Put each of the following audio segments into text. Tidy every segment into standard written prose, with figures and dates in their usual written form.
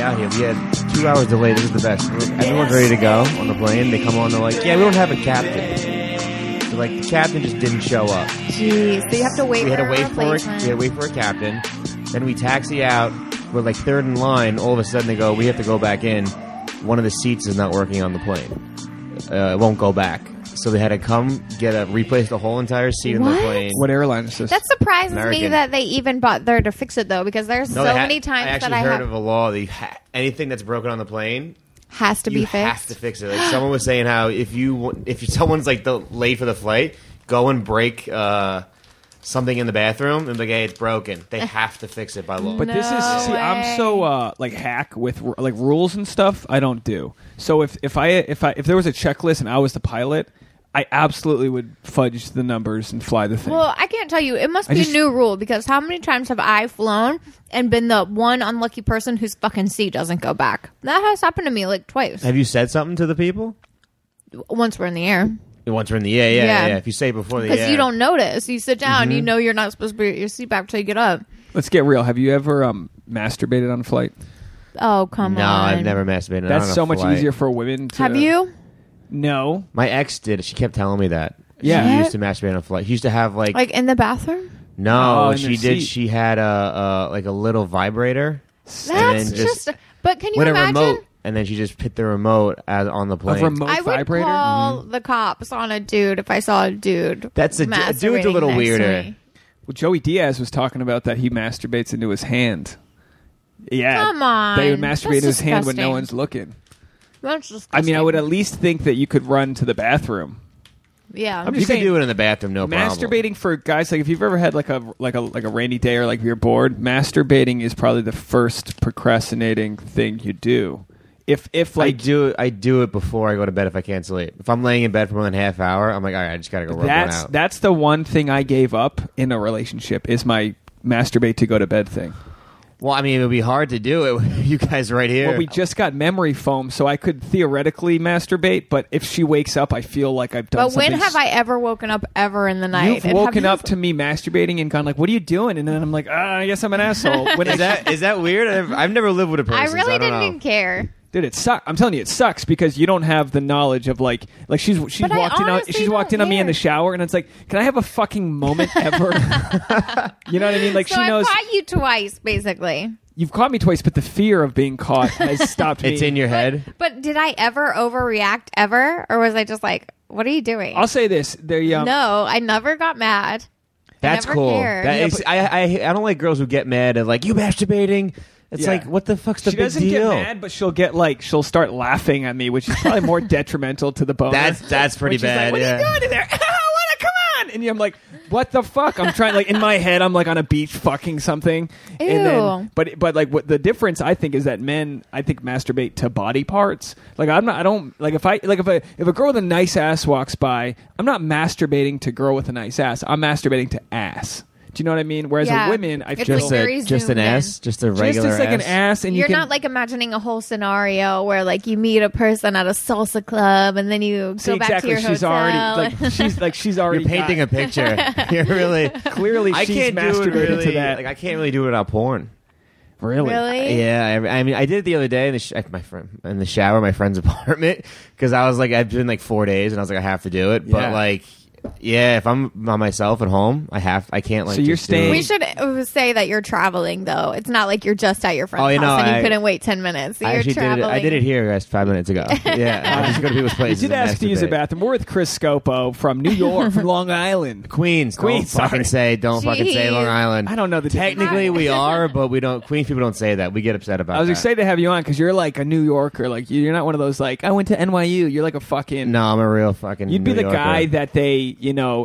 out here. We had 2 hours delay. This is the best. Everyone's ready to go on the plane. They come on. They're like, yeah, we don't have a captain. So, like, the captain just didn't show up. Jeez. So you have to wait We had to wait for it. replacement. We had to wait for a captain. Then we taxi out. We're like third in line. All of a sudden they go, we have to go back in. One of the seats is not working on the plane. It won't go back. So they had to come replace the whole entire seat in the plane. What airline is this? That surprises me American. that they even bought there to fix it, though, because there's so many times I that actually I heard have of a law that anything that's broken on the plane has to be you fixed. have to fix it. Like someone was saying how if someone's like late for the flight, go and break something in the bathroom and be like, hey, it's broken. They have to fix it by law. But this is I'm so like hack with like rules and stuff. I don't do. So if there was a checklist and I was the pilot, I absolutely would fudge the numbers and fly the thing. Well, I can't tell you. It must be a new rule, because how many times have I flown and been the one unlucky person whose fucking seat doesn't go back? That has happened to me like twice. Have you said something to the people? Once we're in the air. Once we're in the air, yeah. If you say before the air. Because you don't notice. You sit down, you know you're not supposed to put your seat back till you get up. Let's get real. Have you ever masturbated on a flight? Oh, come on. No, I've never masturbated. That's on a so much flight. easier for women to... Have you? No. My ex did. She kept telling me that. Yeah. She used to masturbate on a flight. She used to have like in the bathroom? No, in she the did. seat. She had a little vibrator. That's just... But can you with imagine? a remote, and then she just put the remote on the plane. A remote I would vibrator? call the cops on a dude if I saw a dude. That's a dude's a masturbating little next to weirder. me. Well, Joey Diaz was talking about that he masturbates into his hand. Yeah. Come on. They would masturbate That's into his hand when no disgusting. one's looking. That's disgusting. I mean, I would at least think that you could run to the bathroom. Yeah. I'm You just can saying, do it in the bathroom, no problem. masturbating for guys, like if you've ever had like a rainy day or like you're bored, masturbating is probably the first procrastinating thing you do. If like I do it before I go to bed if I can't sleep. If I'm laying in bed for more than a half hour, I'm like, all right, I just gotta go rub one out. that's the one thing I gave up in a relationship is my masturbate to go to bed thing. Well, I mean, it would be hard to do it with you guys right here. Well, we just got memory foam, so I could theoretically masturbate, but if she wakes up, I feel like I've done But when something. have I ever woken up ever in the night? You've woken up to me masturbating and gone like, what are you doing? And then I'm like, I guess I'm an asshole. When is that weird? I've never lived with a person. I so really I don't didn't know. care. Dude, it sucks. I'm telling you, it sucks because you don't have the knowledge of like she's But I walked in. honestly She's walked in don't on me in the care. shower, and it's like, can I have a fucking moment ever? You know what I mean? Like So she knows I caught you twice, basically. you've caught me twice, but the fear of being caught has stopped me. It's in your head. But did I ever overreact ever? Or was I just like, what are you doing? I'll say this: No, I never got mad. That's never cool. cared. That is, I don't like girls who get mad at like you masturbating. It's Yeah. like, what the fuck's the She big doesn't deal? get mad, but she'll start laughing at me, which is probably more detrimental to the boner. That's pretty When she's like, bad. what are you doing in there? Come on! And I'm like, what the fuck? I'm trying, like in my head, I'm like on a beach fucking something. Ew. And then, but like what the difference I think is that men I think masturbate to body parts. Like I don't like if a girl with a nice ass walks by, I'm not masturbating to girl with a nice ass. I'm masturbating to ass. Do you know what I mean? Whereas Yeah. with women, I It's feel like very just an zoomed in. ass, just a regular just like ass. an ass, and You're you can, not like imagining a whole scenario where like you meet a person at a salsa club and then you See, go back exactly. to your She's hotel. already she's already You're painting a picture. You're really clearly I she's can't do it masturbated really, to that. Like I can't really do it without porn. Really? Really? Yeah, I mean, I did it the other day in the shower, my friend's apartment, because I was like, I've been like 4 days, and I was like, I have to do it. But Yeah. like, yeah, if I'm by myself at home, I can't like. So you're just do staying- it. We should say that you're traveling though. It's not like you're just at your friend's Oh, you know, house and you I- couldn't wait 10 minutes. So I you're actually did it. traveling. I did it here guys 5 minutes ago. Yeah, I just go to people's You places. did and ask to use a masturbate. bathroom. We're with Chris Scopo from New York, from Long Island. Queens. Queens, Don't fucking sorry. say Long Jeez. Island. I don't know the Technically, we are, but we don't. Queens people don't say that. We get upset about. I was that. excited to have you on because you're like a New Yorker. Like you're not one of those like I went to NYU. You're like a fucking. No, I'm a real fucking. You'd be New the Yorker. guy that they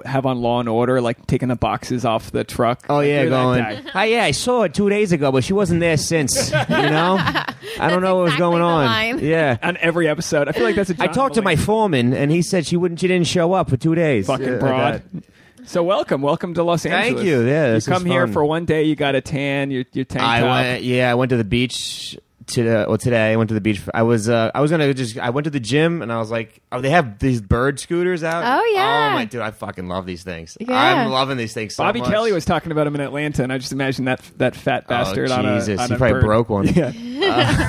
have on Law and Order, like taking the boxes off the truck. Oh Like, yeah, you're that going. guy. Oh yeah, I saw it 2 days ago, but she wasn't there since. You know, I don't know what was exactly going the on. line. Yeah, On every episode, I feel like that's a. I John talked to my Mulaney foreman, and he said she didn't show up for 2 days. fucking Yeah, broad. like that. So welcome to Los Angeles. Thank you. Yeah, you this come is here fun. for one day. You got a tan. Your tank top. I went to the beach today I went to the beach. I went to the gym and I was like, oh, they have these bird scooters out. Oh, yeah. Oh my dude, I fucking love these things. Yeah. I'm loving these things so Bobby much. Kelly was talking about him in Atlanta, and I just imagine that fat bastard on a he on a probably bird. broke one. Yeah.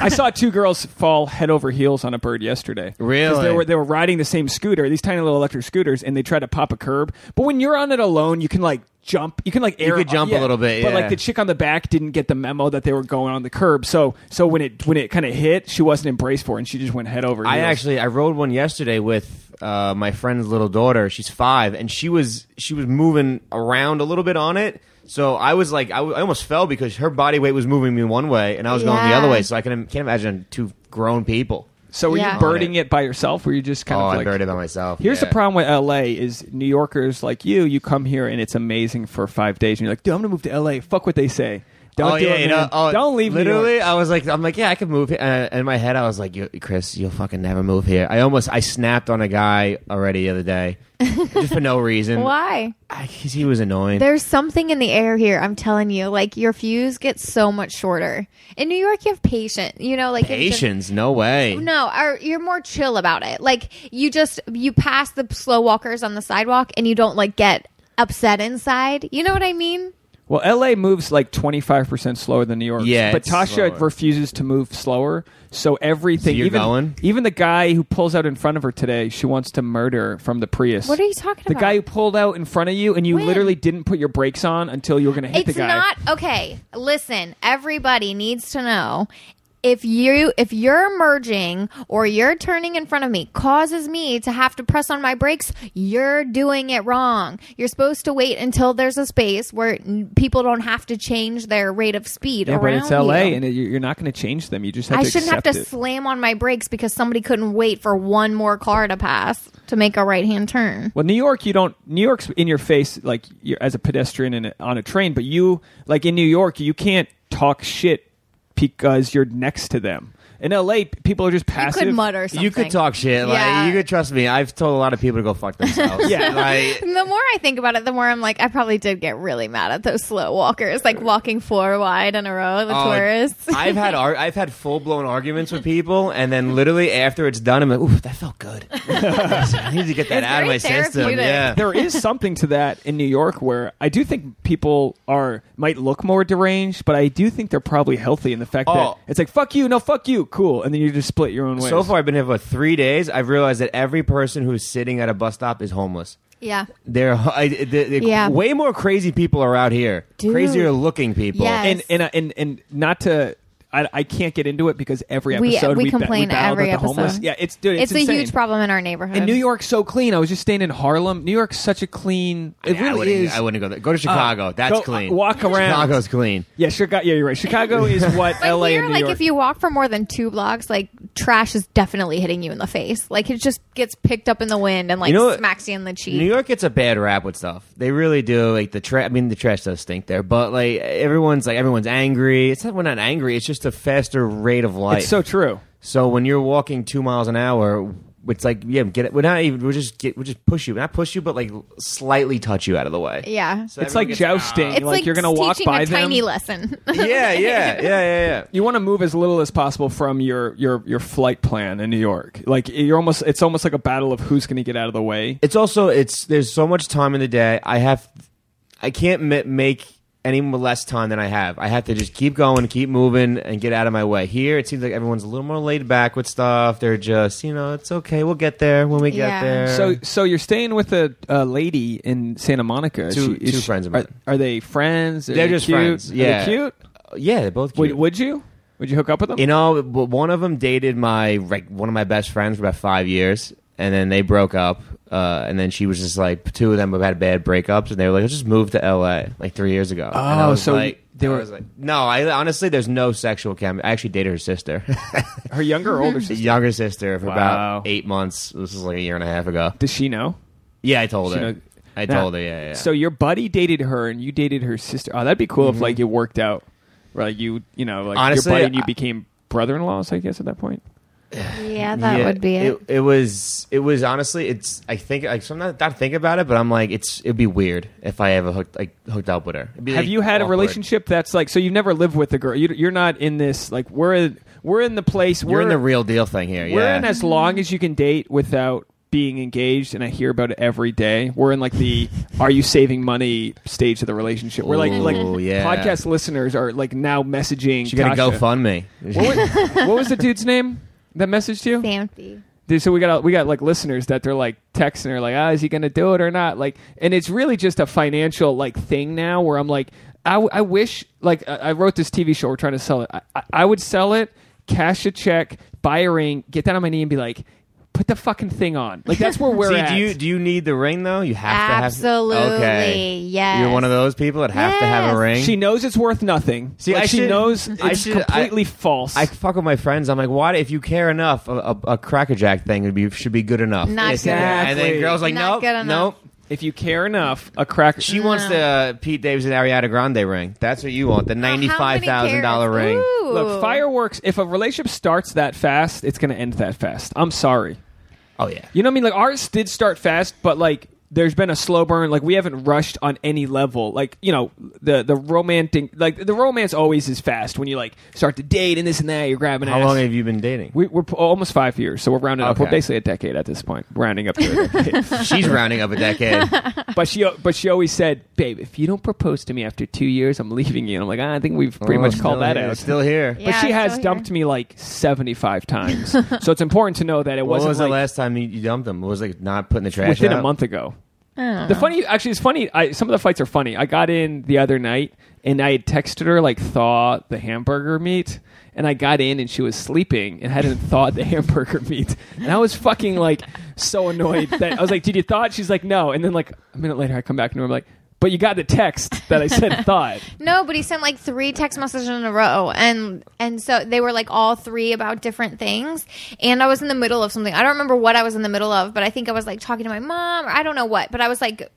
I saw two girls fall head over heels on a bird yesterday. Really? 'Cause they were riding the same scooter, these tiny little electric scooters, and they tried to pop a curb. But when you're on it alone, you can like jump. You can like air. You could jump a little bit, But yeah. like the chick on the back didn't get the memo that they were going on the curb. So when it kind of hit, she wasn't embraced for it, and she just went head over heels. I rode one yesterday with my friend's little daughter. She's 5, and she was moving around a little bit on it. So I was like, I almost fell because her body weight was moving me one way, and I was going the other way. So I can't imagine two grown people. So were you birding it by yourself? Or were you just kind of like... I birded by myself. Here's the problem with L.A. is New Yorkers like you come here and it's amazing for 5 days. And you're like, dude, I'm going to move to L.A. Fuck what they say. Don't do it, man. Don't leave Literally, New York. I'm like, yeah, I could move here. In my head, I was like, Chris, you'll fucking never move here. I snapped on a guy already the other day. Just for no reason. Why? Because he was annoying. There's something in the air here. I'm telling you, like your fuse gets so much shorter. In New York, you have patience. You know, like Patience? No way. No, you're more chill about it. Like you pass the slow walkers on the sidewalk, and you don't like get upset inside. You know what I mean? Well, L.A. moves like 25% slower than New York. Yeah, but it's Tasha slower. refuses to move slower. So everything, So you're going? even the guy who pulls out in front of her today, she wants to murder from the Prius. What are you talking The about? guy who pulled out in front of you, and you When? literally didn't put your brakes on until you were going to hit the It's guy. not okay. Listen, everybody needs to know. If you're merging or you're turning in front of me causes me to have to press on my brakes, you're doing it wrong. You're supposed to wait until there's a space where people don't have to change their rate of speed Yeah, around but it's L.A. you. and you're not going to change them. You just have I to shouldn't have accept to it. slam on my brakes because somebody couldn't wait for one more car to pass to make a right-hand turn. Well, New York's in your face, like you're, as a pedestrian on a train, but you, like in New York, you can't talk shit because you're next to them. In LA, people are just passive. You could mutter something. You could talk shit. Like, Yeah. you could trust me. I've told a lot of people to go fuck themselves. Yeah. Like, The more I think about it, the more I'm like, I probably did get really mad at those slow walkers, like walking 4 wide in a row, the tourists. I've had full blown arguments with people, and then literally after it's done, I'm like, ooh, that felt good. I need to get that It's out of my very system. therapeutic. Yeah. There is something to that in New York where I do think people might look more deranged, but I do think they're probably healthy in the fact that it's like, fuck you, no, fuck you, cool, and then you just split your own ways. So far, I've been here for 3 days. I've realized that every person who's sitting at a bus stop is homeless. Yeah. They're Yeah. way more crazy people are out here. Dude. Crazier looking people. Yes. and not to. I can't get into it because every We episode complain battle every about the homeless. episode. Yeah, it's It's a insane. huge problem in our neighborhood. And New York's so clean. I was just staying in Harlem. New York's such a clean. It I really wouldn't, is. I wouldn't go there. Go to Chicago. That's go, clean. walk around. Chicago's clean. Yeah, Chicago. Yeah, you're right. Chicago is what But LA here, and New like York. if you walk for more than 2 blocks, like trash is definitely hitting you in the face. Like it just gets picked up in the wind and like You know what? smacks you in the cheek. New York gets a bad rap with stuff. They really do. Like the trash. I mean, the trash does stink there, but like everyone's angry. It's not we're not angry. It's just a faster rate of life. it's so true. So when you're walking 2 miles an hour, it's like get it. We'll just push you, not push you, but like slightly touch you out of the way. Yeah. So It's everyone like gets, jousting. It's like you're gonna walk teaching by a them. tiny lesson. Yeah. You want to move as little as possible from your flight plan in New York. Like it's almost like a battle of who's going to get out of the way. It's also there's so much time in the day. I can't make any less time than I have. I have to just keep going, keep moving, and get out of my way. Here, it seems like everyone's a little more laid back with stuff. They're just, it's okay. We'll get there when we get Yeah. there. So you're staying with a lady in Santa Monica. Two friends of mine. Are they friends? Are They're they just cute? friends. Are Yeah. they cute? Yeah, they're both cute. Would you hook up with them? One of them dated one of my best friends for about 5 years, and then they broke up. And then she was just like, 2 of them have had bad breakups, and they were like, let's just move to LA like 3 years ago. And I was so like, they were- I was like, no, honestly, there's no sexual chemistry. I actually dated her sister. Her younger or older sister? Younger sister for Wow. about 8 months. This was like a year and a half ago. Does she know? Yeah, I told She her. know- I Now, told her, yeah. So your buddy dated her, and you dated her sister. Oh, that'd be cool if like it worked out. Right? Like Honestly, your buddy and you became brother-in-laws, I guess, at that point. Yeah, that would be it. It was honestly. It's. I think. I'm not thinking about it, but I'm like, it'd be weird if I ever hooked up with her. Have you had a relationship that's like? So you've never lived with a girl. You're not in this. Like we're in the place. We're in the real deal thing here. We're in as long as you can date without being engaged, and I hear about it every day. We're in like the "Are you saving money?" stage of the relationship. We're like podcast listeners are like now messaging. She got to GoFundMe. What was the dude's name that messaged you? Fancy. Dude, so we got like listeners that they're like texting her like, is he gonna do it or not? Like, and it's really just a financial like thing now where I'm like, I wish like I wrote this TV show. We're trying to sell it. I would sell it, cash a check, buy a ring, get down on my knee, and be like, put the fucking thing on. Like that's where we're at. Do you need the ring though? You have to have. Absolutely. Okay. Yes. You're one of those people that have to have a ring. She knows it's worth nothing. See, like, she knows it's completely false. I fuck with my friends. I'm like, why? If you care enough, a Cracker Jack thing should be good enough. Not exactly. And then girls like, nope. If you care enough, a Cracker. She wants the Pete Davidson Ariana Grande ring. That's what you want. The $95,000 ring. Ooh. Look, fireworks. If a relationship starts that fast, it's going to end that fast. I'm sorry. Oh, yeah. You know what I mean? Like, ours did start fast, but, like, there's been a slow burn. Like, we haven't rushed on any level. Like, you know, the romantic... Like, the romance always is fast. When you, like, start to date and this and that, you're grabbing ass. How long have you been dating? We're almost 5 years, so we're rounding up. Okay. We're basically a decade at this point. Rounding up to a decade. She's rounding up a decade. But she always said, babe, if you don't propose to me after 2 years, I'm leaving you. And I'm like, I think we've pretty much called that out. Still here. But she has dumped me like 75 times. So it's important to know that it wasn't. What was the last time you dumped them? What was like not putting the trash within out? a month ago. It's funny. Some of the fights are funny. I got in the other night and I had texted her like thaw the hamburger meat, and I got in and she was sleeping and hadn't thawed the hamburger meat, and I was fucking like so annoyed that I was like, "Did you thaw it?" She's like, "No," and then like a minute later I come back and I'm like, "But you got the text that I said thawed." No, but he sent like 3 text messages in a row, and so they were like all 3 about different things. And I was in the middle of something. I don't remember what I was in the middle of, but I think I was like talking to my mom, or I don't know what. But I was like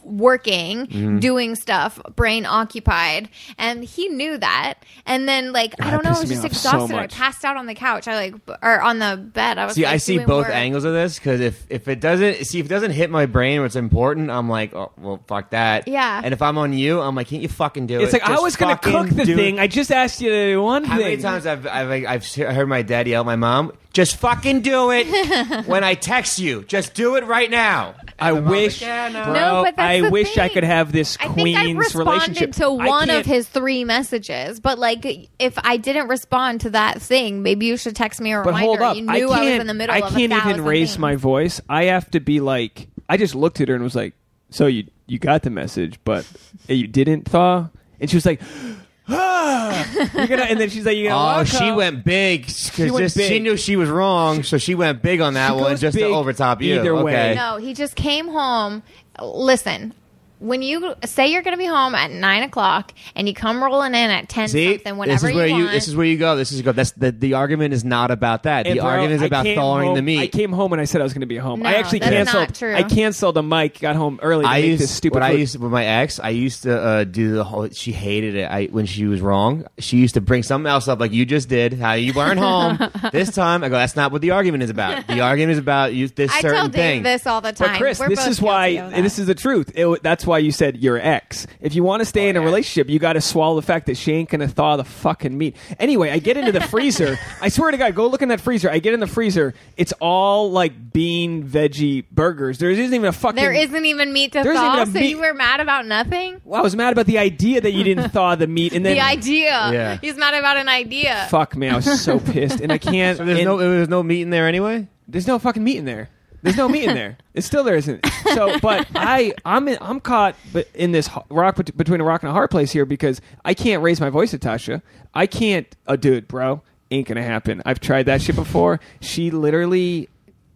working, doing stuff, brain occupied, and he knew that. And then like I don't know, I was just exhausted. I passed out on the couch. Or on the bed. I was I see both angles of this, because if it doesn't hit my brain or it's important, I'm like, oh well, fuck that. Yeah. And if I'm on you, I'm like, can't you fucking do it? It's like, I was gonna cook the thing. I just asked you to do one thing. How many times I've heard my dad yell at my mom, just fucking do it when I text you. Just do it right now. I wish, but I wish I could have this queen's relationship. I to one of his 3 messages, but like if I didn't respond to that thing, maybe you should text me a reminder. But hold up, you knew I was in the middle of I can't even raise things. my voice. I have to be like, I just looked at her and was like, so you got the message, but you didn't thaw? And she was like, and then she's like, she went big because she knew she was wrong, so she went big on that one just to overtop you. Either way. No, he just came home. Listen, when you say you're going to be home at 9:00 and you come rolling in at 10 something, whenever you want. This is where you go. That's the argument is not about that. The argument is about thawing the meat. I came home and I said I was going to be home. No, I actually that's not true. I canceled the mic. Got home early. With my ex, I used to do the whole. She hated it. When she was wrong, she used to bring something else up, like you just did. How you weren't home this time. I go, that's not what the argument is about. The argument is about this certain tell Dave thing. this all the time. But Chris, We're this both is why. guilty of that. This is the truth. That's why you said your ex. If you want to stay in a relationship, you got to swallow the fact that she ain't gonna thaw the fucking meat. Anyway, I get into the freezer. I swear to God, go look in that freezer. I get in the freezer. It's all like bean veggie burgers. There isn't even meat to thaw. So you were mad about nothing? Well, I was mad about the idea that you didn't thaw the meat, and then the idea. Yeah. He's mad about an idea. Fuck me, I was so pissed, and I can't. So there's no meat in there anyway. There's no fucking meat in there. There's no meat in there. It still there isn't. So, but I'm caught in this between a rock and a hard place here, because I can't raise my voice at Tasha. I can't. Dude, bro, ain't gonna happen. I've tried that shit before. She literally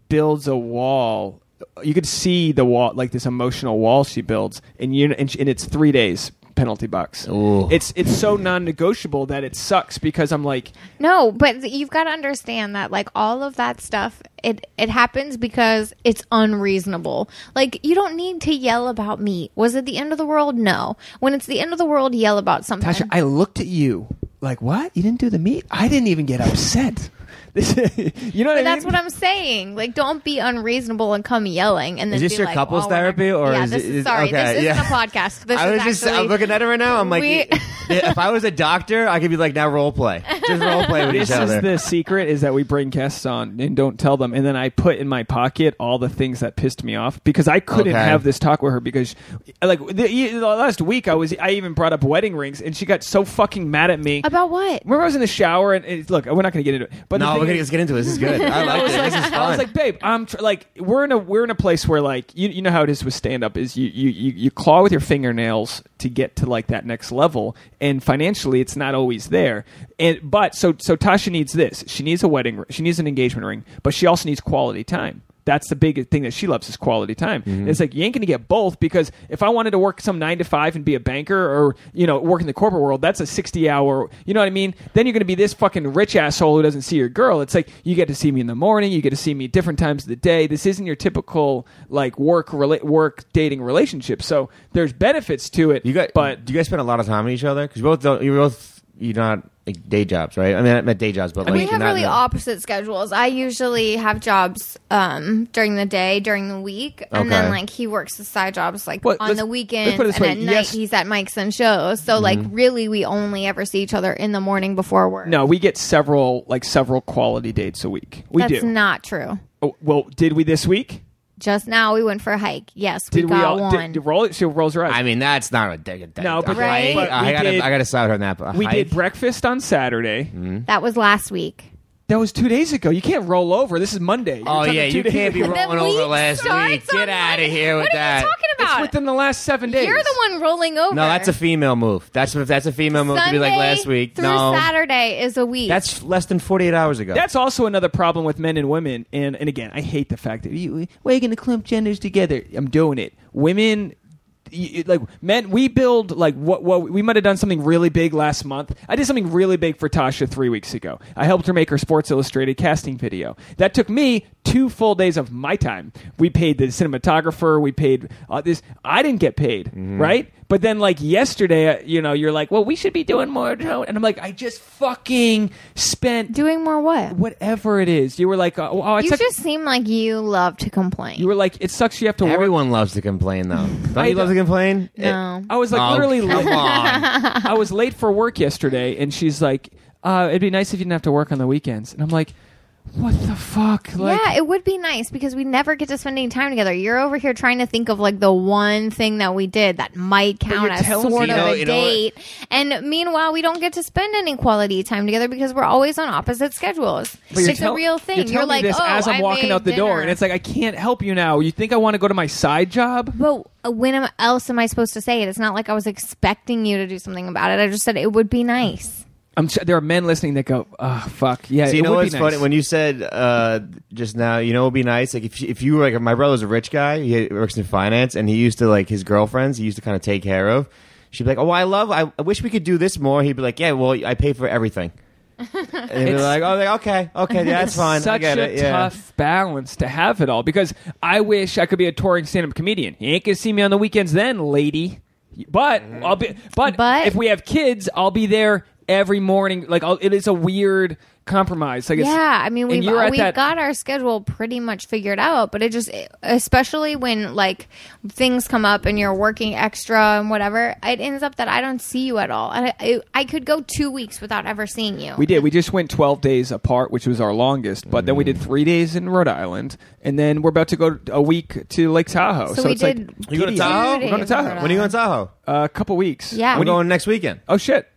builds a wall. You could see the wall, like this emotional wall she builds, and it's 3 days. Penalty box. Ooh. It's so non-negotiable that it sucks, because I'm like, no, but you've got to understand that like all of that stuff, it happens because it's unreasonable. Like, you don't need to yell about meat. Was it the end of the world? No. When it's the end of the world, yell about something. Tasha, I looked at you like, what? You didn't do the meat? I didn't even get upset. You know what I mean? That's what I'm saying. Like, don't be unreasonable and come yelling. And then Is this be your like, couples oh, therapy, or yeah, is this it? is sorry. Okay, this yeah. isn't a podcast. This I was is just. actually, I'm looking at it right now. I'm like, if I was a doctor, I could be like, now role play. Just role play with each This other. is the secret: is that we bring guests on and don't tell them, and then I put in my pocket all the things that pissed me off because I couldn't have this talk with her because, like, the last week I even brought up wedding rings and she got so fucking mad at me. About what? Remember, I was in the shower and look, we're not going to get into it. But no, we're gonna get into it. This is good. I like it. This is fun. I was like, babe, we're in a place where like you know how it is with stand up is you claw with your fingernails to get to like that next level, and financially it's not always there. But so Tasha needs this. She needs a wedding. She needs an engagement ring, but she also needs quality time. That's the big thing that she loves is quality time. Mm-hmm. It's like you ain't going to get both because if I wanted to work some 9 to 5 and be a banker or work in the corporate world, that's a 60-hour. You know what I mean? Then you're going to be this fucking rich asshole who doesn't see your girl. It's like you get to see me in the morning, you get to see me different times of the day. This isn't your typical like work dating relationship. So there's benefits to it. But do you guys spend a lot of time with each other? Because you're not like day jobs, right? I mean, not day jobs, but like we have really opposite schedules. I usually have jobs during the day, during the week, and then like he works the side jobs like on the weekends, and at night he's at Mike's and shows. So like really, we only ever see each other in the morning before work. No, we get several quality dates a week. That's not true. Oh, well, did we this week? Just now, we went for a hike. Yes, we got one. She rolls her eyes. I mean, that's not a day. No, but right? But I got to side her on that. We did breakfast on Saturday. Mm-hmm. That was last week. That was 2 days ago. You can't roll over. This is Monday. Oh, yeah. You can't be rolling over last week. Get out of here with that. What are you talking about? It's within the last 7 days. You're the one rolling over. No, that's a female move. That's a female move to be like last week. Through Saturday is a week. That's less than 48 hours ago. That's also another problem with men and women. And again, I hate the fact that we're going to clump genders together. I'm doing it. Women... like men, we build like what we might have done something really big last month. I did something really big for Tasha 3 weeks ago. I helped her make her Sports Illustrated casting video. That took me 2 full days of my time. We paid the cinematographer. We paid this. I didn't get paid, right? But then, like yesterday, you're like, well, we should be doing more. And I'm like, I just fucking spent doing more what? Whatever it is. You were like, you just seem like you love to complain. You were like, it sucks. You have to. Everyone loves to complain, though. Don't you love to complain? No. I was like literally. Come on. I was late for work yesterday, and she's like, it'd be nice if you didn't have to work on the weekends. And I'm like, what the fuck? Like, yeah, it would be nice because we never get to spend any time together. You're over here trying to think of like the one thing that we did that might count as sort of a date. And meanwhile, we don't get to spend any quality time together because we're always on opposite schedules. It's a real thing. You're like, this as I'm walking out the door, and it's like, I can't help you now. You think I want to go to my side job? But when else am I supposed to say it? It's not like I was expecting you to do something about it. I just said it would be nice. I'm sure there are men listening that go, oh, fuck. Yeah, so you know what's funny? When you said just now, it would be nice? Like if you were like, my brother's a rich guy, he works in finance, and he used to like his girlfriends, he used to kind of take care of. She'd be like, oh, I wish we could do this more. He'd be like, yeah, well, I pay for everything. And he'd be like, oh, okay, yeah, that's fine. Such I get it. a tough balance to have it all because I wish I could be a touring stand-up comedian. You ain't gonna see me on the weekends then, lady. But I'll be. But if we have kids, I'll be there every morning. Like it is a weird compromise. Like I mean, we've got our schedule pretty much figured out, but it just, especially when like things come up and you're working extra and whatever, it ends up that I don't see you at all. I could go 2 weeks without ever seeing you. We did. We just went 12 days apart, which was our longest, but then we did 3 days in Rhode Island, and then we're about to go a week to Lake Tahoe. So we it's did. Like, you going to Tahoe? We're going to Tahoe. When are you going to Tahoe? A couple weeks. Yeah. We're going next weekend. Oh shit!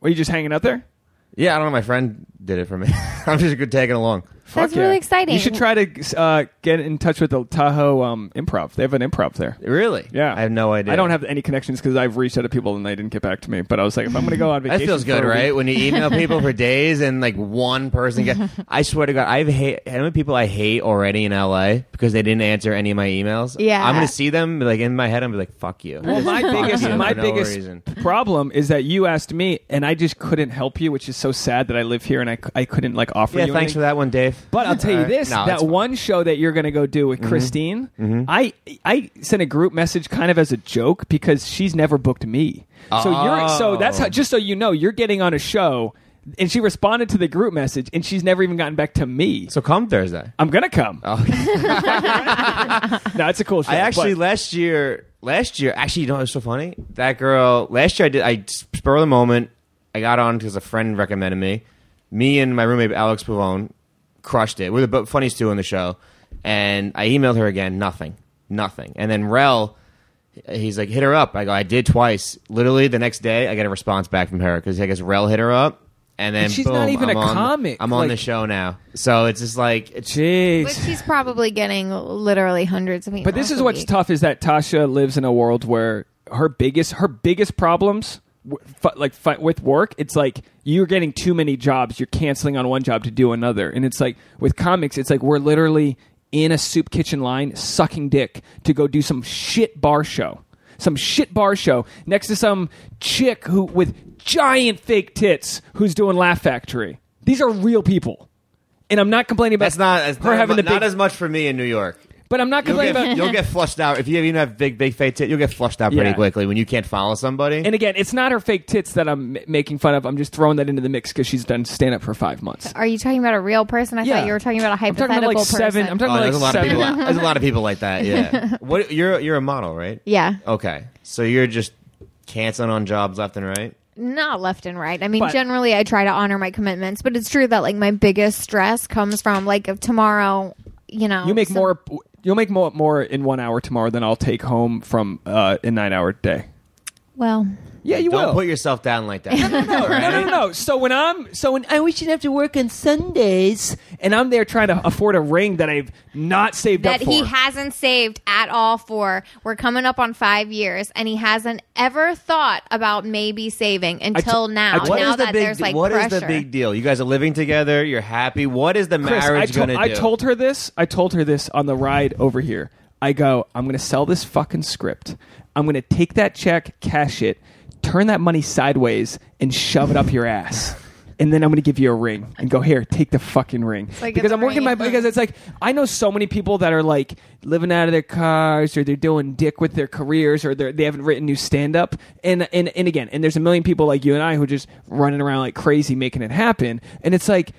Were you just hanging out there? Yeah, I don't know. My friend did it for me. I'm just good tagging along. That's really exciting. You should try to get in touch with the Tahoe Improv. They have an improv there. Really? Yeah. I have no idea. I don't have any connections because I've reached out to people and they didn't get back to me. But I was like, if I'm going to go on vacation, that feels good, right? When you email people for days and like one person I swear to God, how many people I hate already in LA because they didn't answer any of my emails. Yeah. I'm going to see them like in my head. I'm be like, fuck you. Well, my biggest problem is that you asked me and I just couldn't help you, which is so sad that I live here and I couldn't like offer you. Yeah, thanks for that one, Dave. But I'll tell you this. That one show that you're going to go do with Christine, I sent a group message kind of as a joke because she's never booked me. So that's how, just so you know, you're getting on a show And she responded to the group message, and she's never even gotten back to me. So come Thursday. I'm gonna come. Oh. No, it's a cool show. I actually last year, actually, you know, it's so funny. That girl last year, I spur of the moment, I got on because a friend recommended me. Me and my roommate Alex Pavone crushed it. We're the funniest two on the show, and I emailed her again. Nothing. And then Rel, he's like, hit her up. I go, I did twice. Literally the next day, I get a response back from her because I guess Rel hit her up. And then she's boom, not even I'm a comic. I'm on the show now. So it's just like... Jeez. But she's probably getting literally hundreds of emails. But this is a what's week. tough is that Tasha lives in a world where her biggest problems with work, it's like you're getting too many jobs. You're canceling on one job to do another. And it's like with comics, it's like we're literally in a soup kitchen line sucking dick to go do some shit bar show. Some shit bar show next to some chick who with giant fake tits who's doing Laugh Factory. These are real people. And I'm not complaining about not as much for me in New York. But I'm not complaining about... You'll get flushed out. If you even have big fake tits, you'll get flushed out pretty quickly when you can't follow somebody. And again, it's not her fake tits that I'm making fun of. I'm just throwing that into the mix because she's done stand-up for 5 months. Are you talking about a real person? I thought you were talking about a hypothetical person. I'm talking about there's a lot of seven. people. There's a lot of people like that. Yeah. What? You're a model, right? Yeah. Okay. So you're just canceling on jobs left and right? Not left and right. I mean, generally, I try to honor my commitments, but it's true that like my biggest stress comes from like if tomorrow, you know, you make more. You'll make more in 1 hour tomorrow than I'll take home from a 9-hour day. Well, yeah, you will. Don't put yourself down like that. No. So when we should have to work on Sundays, and I'm there trying to afford a ring that I've not saved up for. That he hasn't saved at all for. We're coming up on 5 years, and he hasn't ever thought about maybe saving until now. Now that there's like what pressure. What is the big deal? You guys are living together. You're happy. What is the marriage going to do? I told her this on the ride over here. I go, I'm going to sell this fucking script. I'm going to take that check, cash it, turn that money sideways, and shove it up your ass. And then I'm going to give you a ring and go, here, take the fucking ring. Like because I'm working because it's like, I know so many people that are like living out of their cars or they're doing dick with their careers or they haven't written new stand-up. And again, and there's a million people like you and I who are just running around like crazy making it happen. And it's like,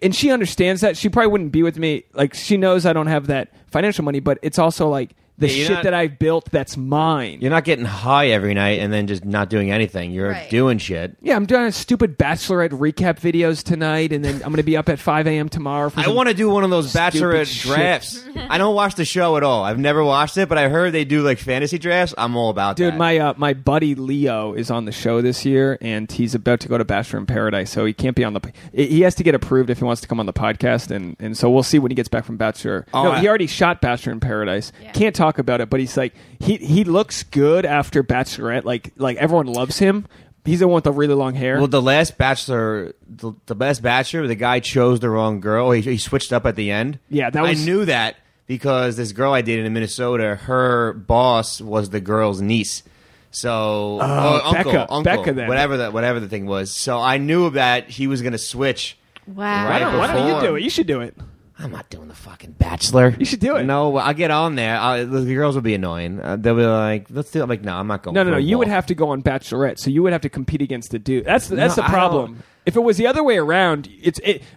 and she understands that. She probably wouldn't be with me. Like, she knows I don't have that financial money, but it's also like, the shit that I've built that's mine. You're not getting high every night and then just not doing anything. You're doing shit. Yeah, I'm doing stupid Bachelorette recap videos tonight, and then I'm going to be up at 5 a.m. tomorrow. I want to do one of those Bachelorette drafts. I don't watch the show at all. I've never watched it, but I heard they do like fantasy drafts. I'm all about that. Dude, my buddy Leo is on the show this year, and he's about to go to Bachelor in Paradise, so he can't be on the... He has to get approved if he wants to come on the podcast, and so we'll see when he gets back from Bachelor. He already shot Bachelor in Paradise. Yeah. Can't talk about it, but he's like he looks good after Bachelorette. Like everyone loves him. He's the one with the really long hair. Well, the last Bachelor, the best Bachelor, the guy chose the wrong girl. He switched up at the end. Yeah, I knew that because this girl I dated in Minnesota, her boss was the girl's niece. So uncle, Becca, then. whatever the thing was. So I knew that he was going to switch. Wow. Why don't you do it? You should do it. I'm not doing the fucking Bachelor. You should do it. No, I'll get on there. The girls will be annoying. They'll be like, let's do it. I'm like, no, I'm not going. No. You would have to go on Bachelorette, so you would have to compete against the dude. That's the problem. If it was the other way around,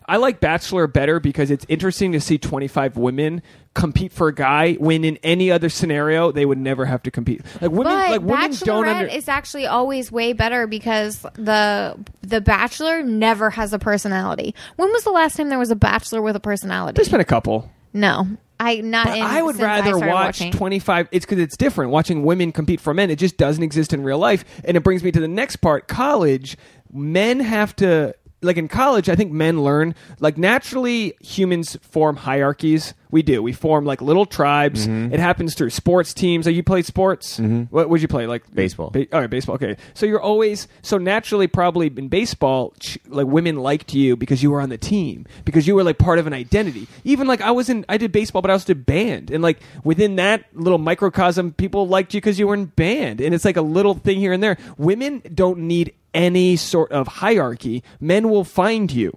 I like Bachelor better because it's interesting to see 25 women compete for a guy when in any other scenario they would never have to compete. Like women, Bachelorette is actually always way better because the Bachelor never has a personality. When was the last time there was a Bachelor with a personality? There's been a couple. No. I would rather watch 25. It's because it's different. Watching women compete for men, it just doesn't exist in real life. And it brings me to the next part. College, men have to... Like in college, I think men learn, like naturally humans form hierarchies. We do. We form like little tribes. Mm-hmm. It happens through sports teams. Like you played sports? Mm-hmm. What would you play? Like baseball. All right, baseball. Okay. So you're always, so naturally probably in baseball, like women liked you because you were on the team, because you were like part of an identity. Even like I did baseball, but I also did band. And like within that little microcosm, people liked you because you were in band. And it's like a little thing here and there. Women don't need any sort of hierarchy. Men will find you.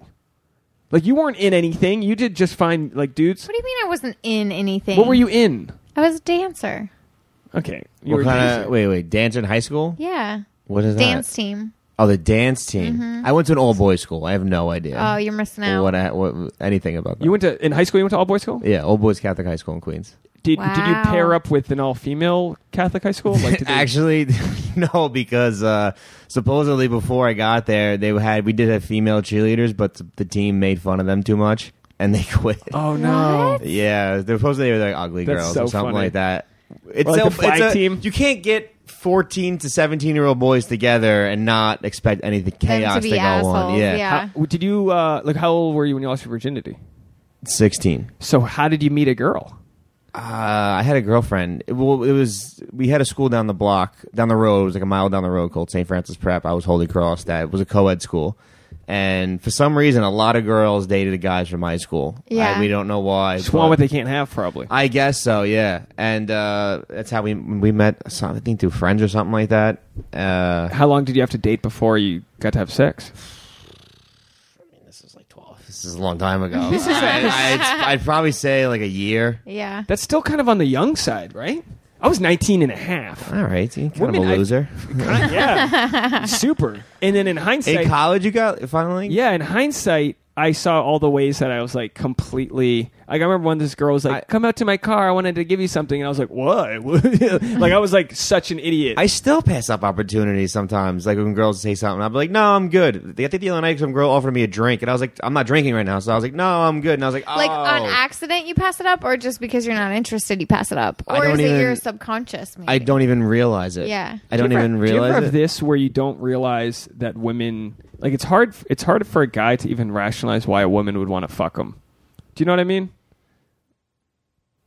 Like you weren't in anything. You did just find like dudes. What do you mean I wasn't in anything? What were you in? I was a dancer. Okay. Wait, dancer in high school? Yeah. What is Dance that? team. Oh, the dance team. I went to an all boys school. I have no idea. Oh, you're missing out. What anything about that? You went to in high school. You went to all boys school. Yeah, all boys Catholic high school in Queens. Did you pair up with an all female Catholic high school? Like, Actually, no, because supposedly before I got there, we did have female cheerleaders, but the team made fun of them too much and they quit. Oh no! What? Yeah, they were like ugly That's girls so or something funny. like that. It's Or like the flag team? You can't get 14 to 17-year-old boys together and not expect anything chaos be to go on. assholes, Yeah. yeah. Did you how old were you when you lost your virginity? 16. So how did you meet a girl? I had a girlfriend. We had a school down the road. It was like a mile down the road called St. Francis Prep. I was Holy Cross. That was a co-ed school. And for some reason, a lot of girls dated guys from my school. Yeah. We don't know why. Just want what they can't have, probably. I guess so, yeah. And that's how we met, I think, through friends or something like that. How long did you have to date before you got to have sex? This was like 12. This is a long time ago. I'd probably say like a year. Yeah. That's still kind of on the young side, right? I was 19 and a half. All right. You're kind Women, of a loser. Yeah. Super. And then in hindsight... In college, you got finally? Yeah, in hindsight, I saw all the ways that I was like completely... Like, I remember when this girl was like, come out to my car, I wanted to give you something. And I was like, what? Like, I was like such an idiot. I still pass up opportunities sometimes. Like when girls say something, I'll be like, no, I'm good. I think the other night some girl offered me a drink. And I was like, I'm not drinking right now. So I was like, no, I'm good. And I was like, oh. Like on accident you pass it up, or just because you're not interested you pass it up? Or is it your subconscious maybe? I don't even realize it. Yeah. I don't even Do you ever realize have it. this where you don't realize that women... Like, it's hard for a guy to even rationalize why a woman would want to fuck him. Do you know what I mean?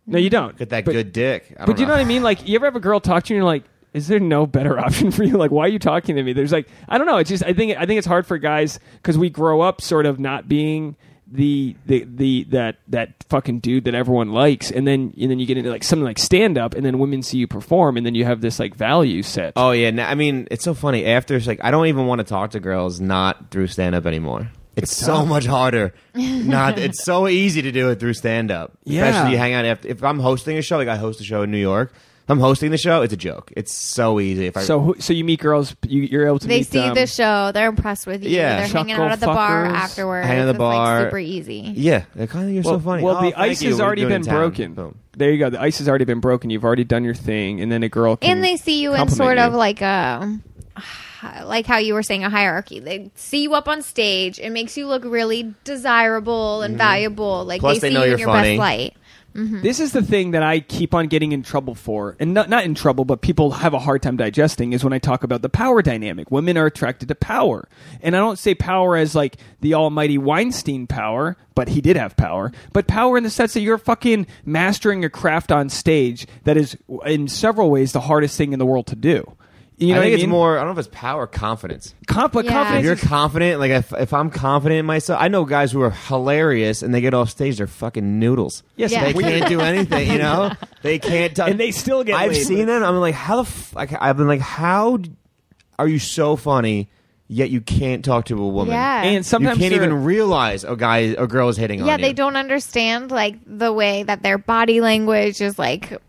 No, you don't. Get that good dick. But do you know what I mean? Like, you ever have a girl talk to you and you're like, is there no better option for you? Like, why are you talking to me? There's like, I don't know. It's just, I think it's hard for guys because we grow up sort of not being that fucking dude that everyone likes, and then you get into like something like stand up, and then women see you perform, and then you have this like value set. Oh yeah, I mean it's so funny. After it's like I don't even want to talk to girls not through stand up anymore. It's so much harder. It's so easy to do it through stand up. Yeah. Especially you hang out if I'm hosting a show, like I host a show in New York. If I'm hosting the show, it's a joke. It's so easy. So you meet girls, you're able to They meet see the show, they're impressed with you. Yeah. They're hanging out at the bar Chuckle fuckers. afterwards. Hang at the It's bar. like super easy. Yeah, they're kind of you're so funny. Well, Oh, the thank ice you. has What are already you doing been in town? broken. Boom. There you go. The ice has already been broken. You've already done your thing, and then a girl can And they see you in compliment sort of you. like a, like how you were saying, a hierarchy. They see you up on stage. It makes you look really desirable and valuable. Like Plus, they they see know you you're in your funny. best light. This is the thing that I keep on getting in trouble for, and not in trouble, but people have a hard time digesting, is when I talk about the power dynamic. Women are attracted to power. And I don't say power as like the almighty Weinstein power, but he did have power, but power in the sense that you're fucking mastering a craft on stage that is in several ways the hardest thing in the world to do. You know I think what it's mean? more. I don't know if it's power or confidence. Yeah. Confidence If you're is- confident, like if I'm confident in myself, I know guys who are hilarious and they get off stage, they're fucking noodles. Yes, Yeah. They can't do anything, you know. They can't. and they still get I've laid. seen them. I'm like, how the? I've been like, how are you so funny? Yet you can't talk to a woman. Yeah. And sometimes you can't they're- even realize a girl is hitting on you. Yeah, they don't understand like the way that their body language is like,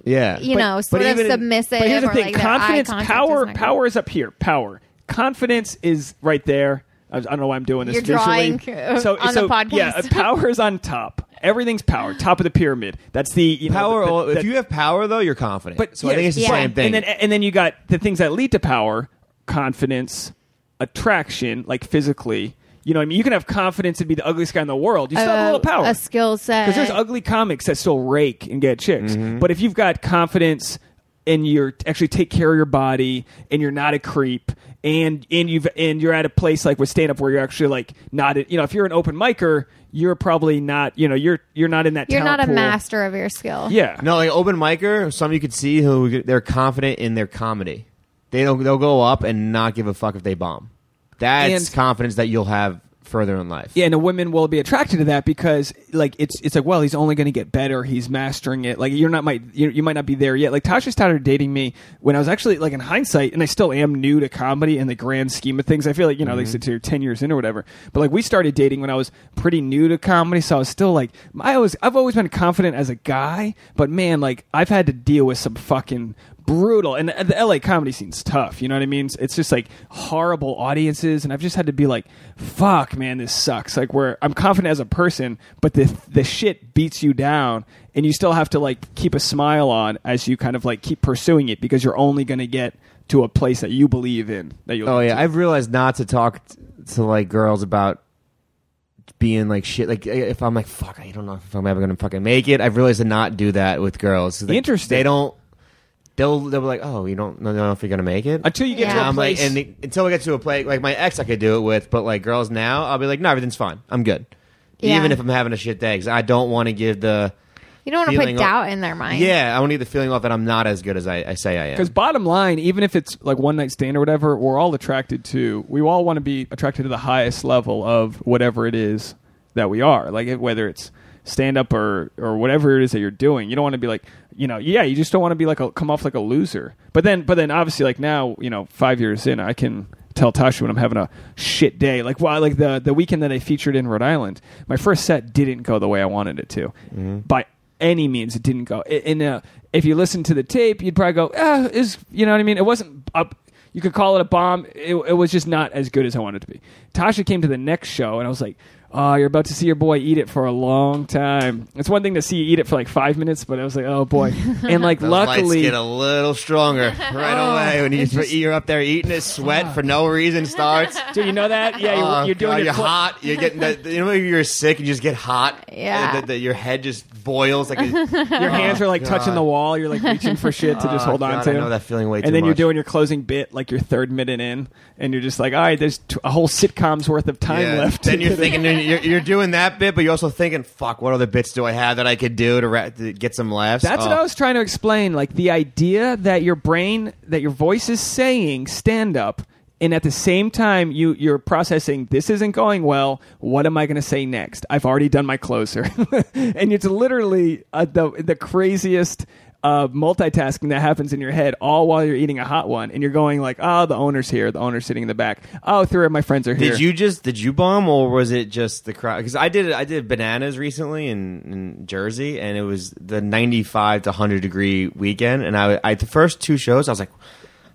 Yeah. you know, But sort of even- submissive. But here's the or, thing: like, their eye confidence, contact power, isn't power is up here. Power, confidence is right there. I don't know why I'm doing this. You're visually. drawing on the podcast. Yeah, power is on top. Everything's power, top of the pyramid. That's the power. If if you have power, though, you're confident. but so I think it's the yeah. same thing. And then you got the things that lead to power: confidence, attraction, like physically. You know what I mean? You can have confidence and be the ugliest guy in the world. You still have a little power. a skill set. Because there's ugly comics that still rake and get chicks. Mm-hmm. But if you've got confidence and you're actually take care of your body and you're not a creep and you're at a place like with stand up where you're actually like not if you're an open micer, you're probably not you're not in that You're talent not a pool. master of your skill. Yeah. No, like open micer, some you could see who they're confident in their comedy. They'll go up and not give a fuck if they bomb. That's And- confidence that you'll have further in life. Yeah, and a woman will be attracted to that because, like, it's like, well, he's only going to get better. He's mastering it. Like, you might not be there yet. Like, Tasha started dating me when I was actually, like, in hindsight, and I still am new to comedy in the grand scheme of things. I feel like, they sit here 10 years in or whatever. But, like, we started dating when I was pretty new to comedy, so I was still, like, I've always been confident as a guy, but, man, like, I've had to deal with some fucking brutal. And the LA comedy scene's tough. You know what I mean? It's just like horrible audiences, and I've just had to be like, fuck, man, this sucks. Like, where I'm confident as a person, but the shit beats you down, and you still have to like keep a smile on as you kind of like keep pursuing it, because you're only going to get to a place that you believe in. That you'll I've realized not to talk to like girls about being like shit. Like, if I'm like, fuck, I don't know if I'm ever gonna fucking make it, I've realized to not do that with girls. Interesting. They don't. They'll be like, oh, you don't know if you're gonna make it until you get to a place. Until we get to a place, like my ex, I could do it with, but like girls now, I'll be like, no, everything's fine, I'm good. Yeah. Even if I'm having a shit day, because I don't want to give the. You don't want to put doubt in their mind. Yeah, I want to get the feeling off that I'm not as good as I say I am. Because bottom line, even if it's like one night stand or whatever, we all want to be attracted to the highest level of whatever it is that we are. Like, whether it's stand up or whatever it is that you're doing, you don't want to be like, you just don't want to be like come off like a loser. But then obviously, like now, 5 years in, I can tell Tasha when I'm having a shit day. Like, the weekend that I featured in Rhode Island, my first set didn't go the way I wanted it to. Mm-hmm. By any means, it didn't go. And if you listen to the tape, you'd probably go, you know what I mean? It wasn't up. You could call it a bomb. It was just not as good as I wanted it to be. Tasha came to the next show, and I was like, oh, you're about to see your boy eat it for a long time. It's one thing to see you eat it for like 5 minutes, but I was like, oh boy. And like, those luckily, lights get a little stronger right away when you're up there eating it. Sweat for no reason starts. Do you know that? Yeah, you're doing. God, you're hot. You're getting that. When you're sick and you just get hot. Yeah. Your head just boils. Like your hands are like touching the wall. You're like reaching for shit to just hold on to. I know that feeling way too much. And then you're doing your closing bit, like your third minute in, and you're just like, all right, there's a whole sitcom's worth of time left. Then you're thinking you're doing that bit, but you're also thinking, fuck, what other bits do I have that I could do to get some laughs? That's what I was trying to explain. Like, the idea that your voice is saying stand up, and at the same time you're processing, this isn't going well, what am I going to say next? I've already done my closer. And it's literally the craziest multitasking that happens in your head, all while you're eating a hot one, and you're going like, oh, the owner's here, the owner's sitting in the back, oh, three of my friends are here. Did you bomb, or was it just the crowd? Because I did bananas recently in Jersey, and it was the 95 to 100 degree weekend, and I the first two shows I was like,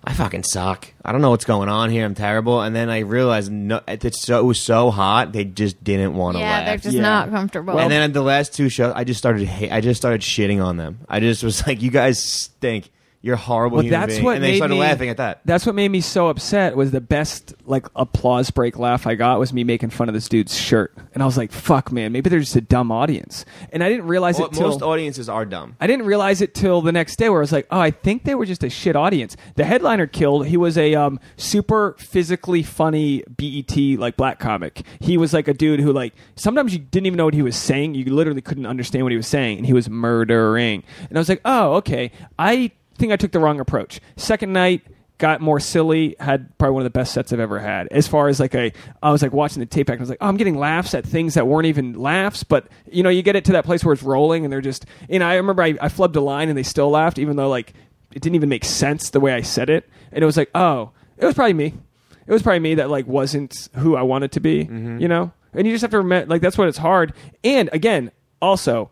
I fucking suck. I don't know what's going on here. I'm terrible. And then I realized it was so hot, they just didn't want to laugh. Yeah, they're just not comfortable. And then at the last two shows, I just started shitting on them. I just was like, you guys stink. You're horrible. Well, that's what and they started laughing at that. That's what made me so upset. Was the best like applause break laugh I got was me making fun of this dude's shirt, and I was like, "Fuck, man, maybe they're just a dumb audience." And I didn't realize it till most audiences are dumb. I didn't realize it till the next day, where I was like, "Oh, I think they were just a shit audience." The headliner killed. He was a super physically funny BET like black comic. He was like a dude who like sometimes you didn't even know what he was saying. You literally couldn't understand what he was saying, and he was murdering. And I was like, "Oh, okay." I think I took the wrong approach. Second night, got more silly, had probably one of the best sets I've ever had. As far as like I was like watching the tape back, and I was like, oh, I'm getting laughs at things that weren't even laughs, but you get it to that place where it's rolling, and they're just, I remember I flubbed a line and they still laughed, even though like it didn't even make sense the way I said it. And it was like, oh, it was probably me. It was probably me that like wasn't who I wanted to be, And you just have to remember, like, that's when it's hard. And again, also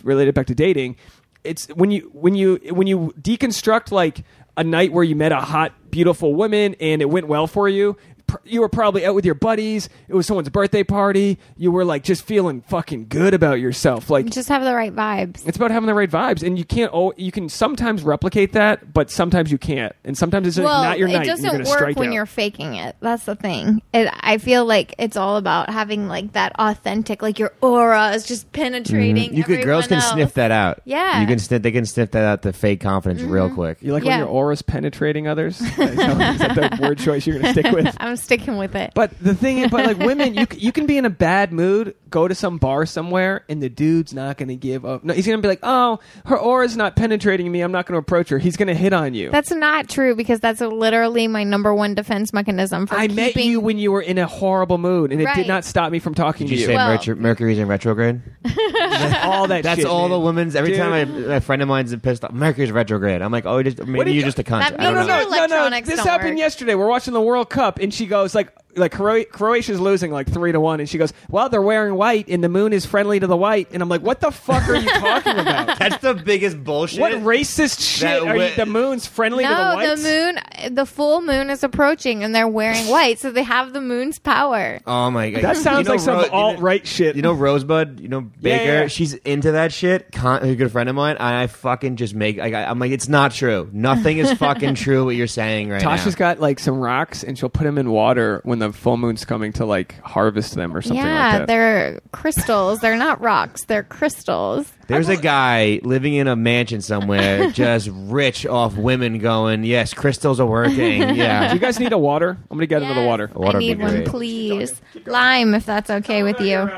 related back to dating, it's when you deconstruct like a night where you met a hot, beautiful woman and it went well for you. You were probably out with your buddies. It was someone's birthday party. You were like just feeling fucking good about yourself. Like, just have the right vibes. It's about having the right vibes, and you can't. You can sometimes replicate that, but sometimes you can't. And sometimes it's not your night. It doesn't work when you're faking it. That's the thing. I feel like it's all about having like that authentic, like your aura is just penetrating. Mm-hmm. Girls can sniff that out. Yeah, they can sniff that out. The fake confidence real quick. You like when your aura's penetrating others? Is that the word choice you're going to stick with? I'm sticking with it. But the thing is, like women, you can be in a bad mood, go to some bar somewhere, and the dude's not going to give up. No, he's going to be like, oh, her aura's not penetrating me, I'm not going to approach her. He's going to hit on you. That's not true, because that's literally my number one defense mechanism for met you when you were in a horrible mood, and it did not stop me from talking to you. Did you say Mercury's in retrograde? All that That's shit, all man. the women's. Every time a friend of mine's pissed off, Mercury's retrograde. I'm like, oh, maybe you're just a cunt. No. This happened yesterday. We're watching the World Cup, and she goes like, like Croatia's losing like 3-1, and she goes, "Well, they're wearing white, and the moon is friendly to the white." And I'm like, "What the fuck are you talking about? That's the biggest bullshit. What racist shit are you? The moon's friendly to the whites? The full moon is approaching, and they're wearing white, so they have the moon's power. Oh my god, that sounds like some alt-right shit. You know Rosebud? You know Baker? Yeah. She's into that shit. A good friend of mine, and I fucking just make. I'm like, it's not true. Nothing is fucking true. What you're saying right now. Tasha's got like some rocks, and she'll put them in water when the full moon's coming to like harvest them or something like that. Yeah, they're crystals. They're not rocks. They're crystals. There's a guy living in a mansion somewhere, just rich off women going, yes, crystals are working. Yeah. Do you guys need a water? I'm going to get another water. Water I need would be one, great. please. Lime, if that's okay with you.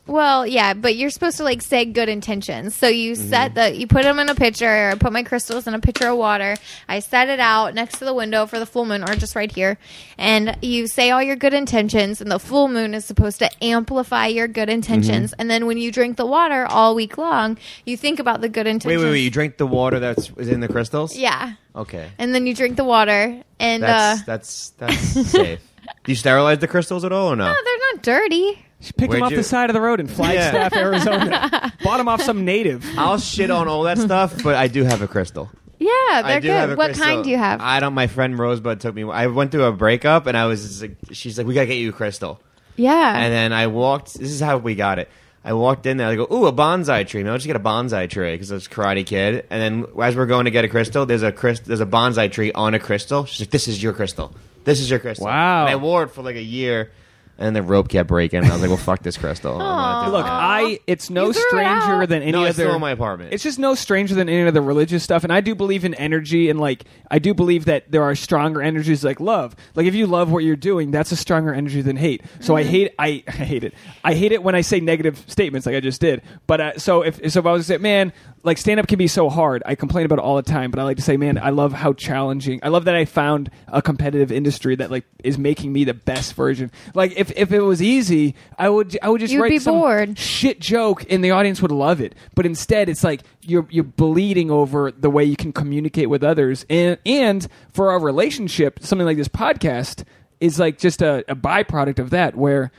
Well, yeah, but you're supposed to like say good intentions. So you you put them in a pitcher. I put my crystals in a pitcher of water. I set it out next to the window for the full moon, or just right here. And you say all your good intentions, and the full moon is supposed to amplify your good intentions. And then when you drink the water all week long, you think about the good intentions. Wait. You drink the water that's in the crystals? Yeah. Okay. And then you drink the water, and That's safe. Do you sterilize the crystals at all or no? no, they're not dirty. She picked them Where'd off you- the side of the road in Flagstaff, Arizona. Bought them off some native. I'll shit on all that stuff, but I do have a crystal. Yeah, I they're do have good. a What crystal. kind do you have? I don't. My friend Rosebud took me. I went through a breakup, and I was just like, she's like, we gotta get you a crystal. Yeah. And then I walked. This is how we got it. I walked in there. I go, ooh, a bonsai tree. I'll just get a bonsai tree because I was a Karate Kid. And then as we're going to get a crystal, there's a bonsai tree on a crystal. She's like, this is your crystal. This is your crystal. Wow. And I wore it for like a year. And the rope kept breaking. And I was like, well, fuck this crystal. I'm not doing Look, it. it's no You threw it stranger out. than any No, other. it's still in my apartment. It's just no stranger than any other religious stuff. And I do believe in energy, and like I do believe that there are stronger energies like love. Like if you love what you're doing, that's a stronger energy than hate. So I hate it. I hate it when I say negative statements like I just did. But so if I was to say, man, like stand up can be so hard. I complain about it all the time, but I like to say, man, I love how challenging. I love that I found a competitive industry that like is making me the best version. Like if it was easy, I would just You'd write be some bored. shit joke and the audience would love it. But instead, it's like you're bleeding over the way you can communicate with others, and for our relationship, something like this podcast is like just a byproduct of that, where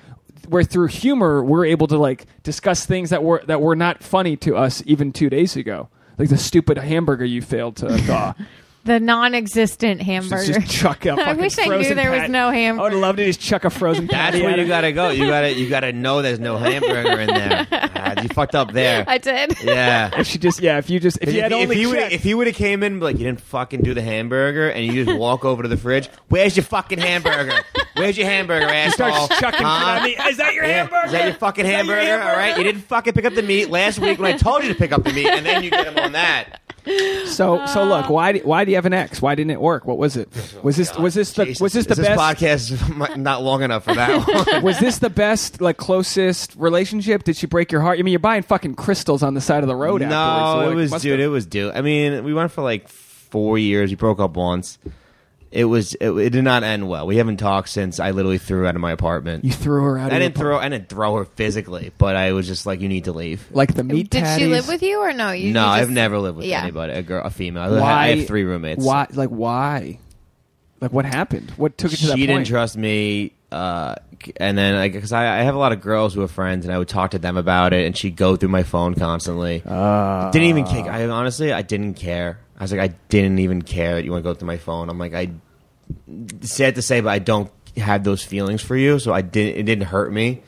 through humor we're able to like discuss things that were not funny to us even 2 days ago, like the stupid hamburger you failed to thaw. The non-existent hamburger. Just chuck a I fucking wish I knew frozen there was patty. no I hamburger. would love to just chuck a frozen That's patty where at you it. gotta go. You gotta know there's no hamburger in there. You fucked up there. I did. Yeah. If you had only checked. If you would have came in like you didn't fucking do the hamburger and you just walk over to the fridge, where's your fucking hamburger? Where's your hamburger, asshole? starts chucking Huh? shit at me. Is that your hamburger? Is that your fucking Is that your hamburger? All right, you didn't fucking pick up the meat last week when I told you to pick up the meat, and then you get him on that. So look, why do you have an ex? Why didn't it work? What was it? Was this the Jesus. best? This podcast not long enough for that one. Was this the best, like, closest relationship? Did she break your heart? I mean, you're buying fucking crystals on the side of the road afterwards. No, So, it like, was, must dude. have- It was due. I mean, we went for like 4 years. We broke up once. It did not end well. We haven't talked since I literally threw her out of my apartment. You threw her out. I of didn't your throw. I didn't throw her physically, but I was just like, "You need to leave." like the meat. Did she patties. live with you or no? You No, just- I've never lived with Yeah. anybody. A female. Why? I have 3 roommates. Why? Like why? Like what happened? What took it to that She point? didn't trust me, and then because I have a lot of girls who are friends, and I would talk to them about it, and she'd go through my phone constantly. Didn't even care. I didn't care. I was like, I didn't even care that you want to go through my phone. I'm like, sad to say, but I don't have those feelings for you, so it didn't hurt me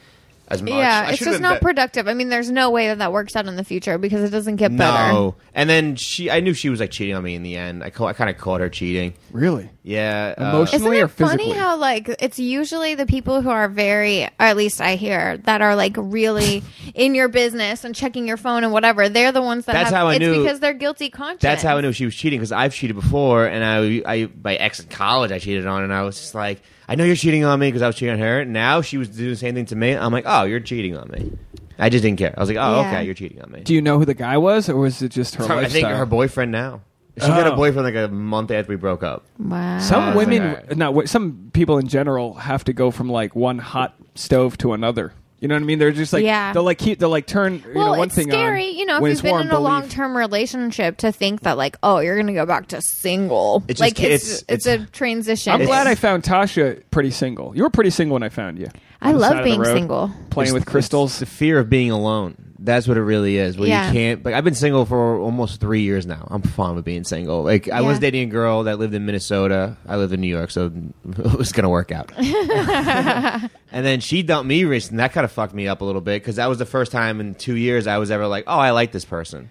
as much. Yeah, I it's should've just been not productive. I mean, there's no way that works out in the future because it doesn't get better. No, and then I knew she was like cheating on me in the end. I kind of caught her cheating. Really? Yeah, Emotionally Isn't or it funny physically? how like it's usually the people who are very, or at least I hear, that are like really in your business and checking your phone and whatever. They're the ones that That's how I it's knew- because they're guilty conscience. That's how I knew she was cheating because I've cheated before, and I my ex in college I cheated on, and I was just like, I know you're cheating on me because I was cheating on her. Now she was doing the same thing to me. I'm like, oh, you're cheating on me. I just didn't care. I was like, oh, Yeah. okay, you're cheating on me. Do you know who the guy was, or was it just her I lifestyle? think her boyfriend now. She got a Oh. boyfriend like a month after we broke up. Wow. Some was women, like, all right. no, some people in general have to go from like one hot stove to another. You know what I mean? They're just like they'll like turn one thing on. Well, it's scary. If when you've it's been warm, in a long-term relationship, to think that like, oh, you're gonna go back to single. It's like just- it's a transition. I'm glad I found Tasha pretty single. You were pretty single when I found you. I On the side love of the being road, single. playing with crystals. It's the fear of being alone. That's what it really is. Where Yeah. you can't. Like I've been single for almost 3 years now. I'm fine with being single. Like I was dating a girl that lived in Minnesota. I lived in New York, so it was gonna work out. And then she dumped me recently. That kind of fucked me up a little bit because that was the first time in 2 years I was ever like, oh, I like this person.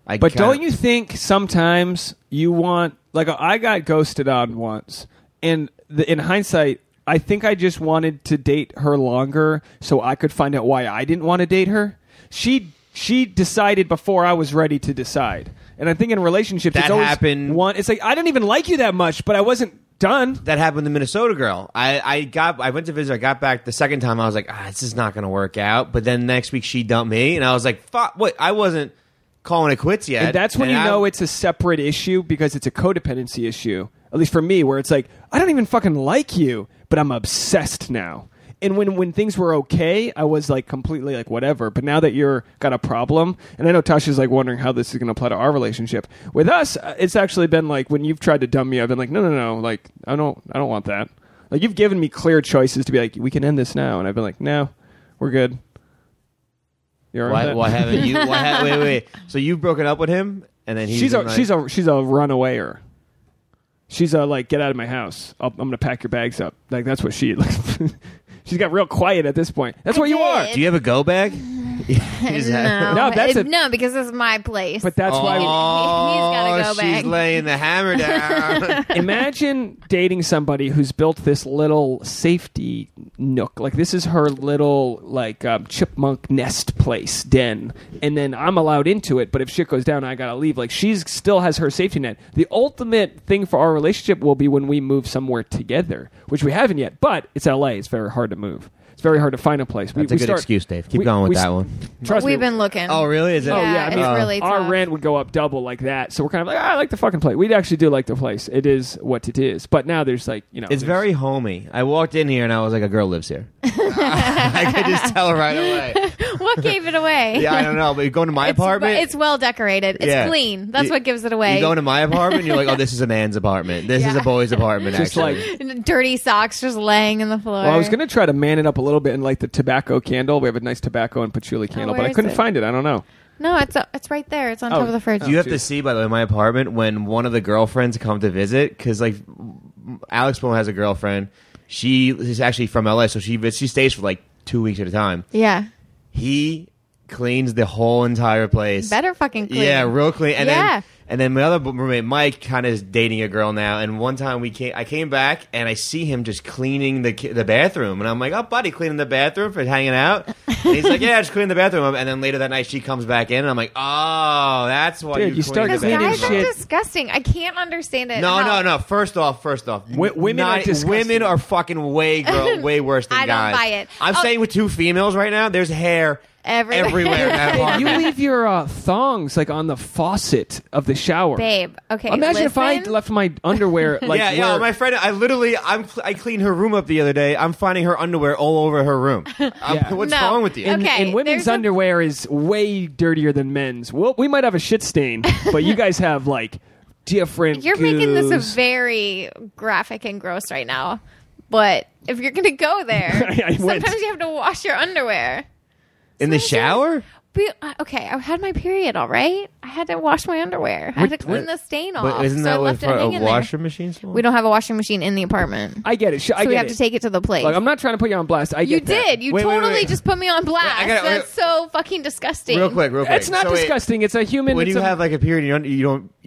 But don't you think sometimes you want, like, I got ghosted on once, and in hindsight, I think I just wanted to date her longer so I could find out why I didn't want to date her. She decided before I was ready to decide. And I think in relationships, That it's always happened- it's like, I didn't even like you that much, but I wasn't done. That happened to the Minnesota girl. I went to visit. I got back the second time. I was like, this is not going to work out. But then next week she dumped me, and I was like, fuck. What? I wasn't calling it quits yet. And that's when you know it's a separate issue because it's a codependency issue. At least for me, where it's like, I don't even fucking like you, but I'm obsessed now. And when things were okay, I was like completely like whatever. But now that you're got a problem, and I know Tasha's like wondering how this is going to apply to our relationship. With us, it's actually been like when you've tried to dump me, I've been like, no, like I don't want that. Like you've given me clear choices to be like, we can end this now, and I've been like, no, we're good. You're Why haven't you? Wait. So you've broken up with him, and then she's a runawayer. She's a like, get out of my house. I'm gonna pack your bags up. Like that's what she. Like, she's got real quiet at this point. That's what you are. Do you have a go bag? No, that's no, because it's my place. But that's why. he's gotta go she's back. laying the hammer down. Imagine dating somebody who's built this little safety nook. Like this is her little like chipmunk nest place den, and then I'm allowed into it. But if shit goes down, I gotta leave. Like she still has her safety net. The ultimate thing for our relationship will be when we move somewhere together, which we haven't yet. But it's LA. It's very hard to move. It's very hard to find a place. That's a good excuse, Dave. Keep going with that one. Trust me. We've been looking. Oh, really? Is it? Yeah, I mean, it's really our tough. rent would go up double like that. So we're kind of like, I like the fucking place. We actually do like the place. It is what it is. But now there's like, It's there's- very homey. I walked in here and I was like, a girl lives here. I could just tell right away. What gave it away? Yeah, I don't know. But you go to my apartment. It's well decorated. It's Yeah. clean. That's You- what gives it away. You go into my apartment, you're like, oh, this is a man's apartment. This is a boy's apartment. Just actually. Dirty socks just laying in the floor. Well, I was going to try to man it up a little bit and light the tobacco candle. We have a nice tobacco and patchouli candle, but where I is couldn't it? find it. I don't know. No, it's right there. It's on top of the fridge. You have geez. to see, by the way, my apartment when one of the girlfriends come to visit, because like Alex Boone has a girlfriend. She is actually from LA, so she stays for like 2 weeks at a time. Yeah. He cleans the whole entire place. Better fucking clean. Yeah, real clean. And Yeah. then my other roommate Mike kind of is dating a girl now. And one time I came back and I see him just cleaning the bathroom, and I'm like, "Oh, buddy, cleaning the bathroom for hanging out." And he's like, "Yeah, just cleaning the bathroom." And then later that night she comes back in, and I'm like, "Oh, that's why Dude, you you start clean the cleaning Guys bathroom." are shit. disgusting. I can't understand it. No. First off, Women are disgusting. women are fucking way worse than I don't guys. buy it. I'm staying with two females right now. There's hair everywhere in that You apartment. leave your thongs like on the faucet of the shower. Babe, okay. Imagine if I listen. left my underwear like yeah, my friend. I cleaned her room up the other day. I'm finding her underwear all over her room. What's No. wrong with you? And, Okay, and women's there's a- underwear is way dirtier than men's. Well, we might have a shit stain, but you guys have like different. You're making this a goos. very graphic and gross right now. But if you're going to go there, I went. sometimes you have to wash your underwear. In the shower? Okay, I had my period, all right? I had to wash my underwear. I had to clean the stain off. But isn't so that I what left it a hanging washer there. machine's for? We don't have a washing machine in the apartment. I get it. So I we get have it. to take it to the place. Like, I'm not trying to put you on blast. I You get that. did. You Wait, totally wait. just put me on blast. I gotta- That's so fucking disgusting. Real quick. It's not So wait, disgusting. It's a human. when it's you a- have like a period, you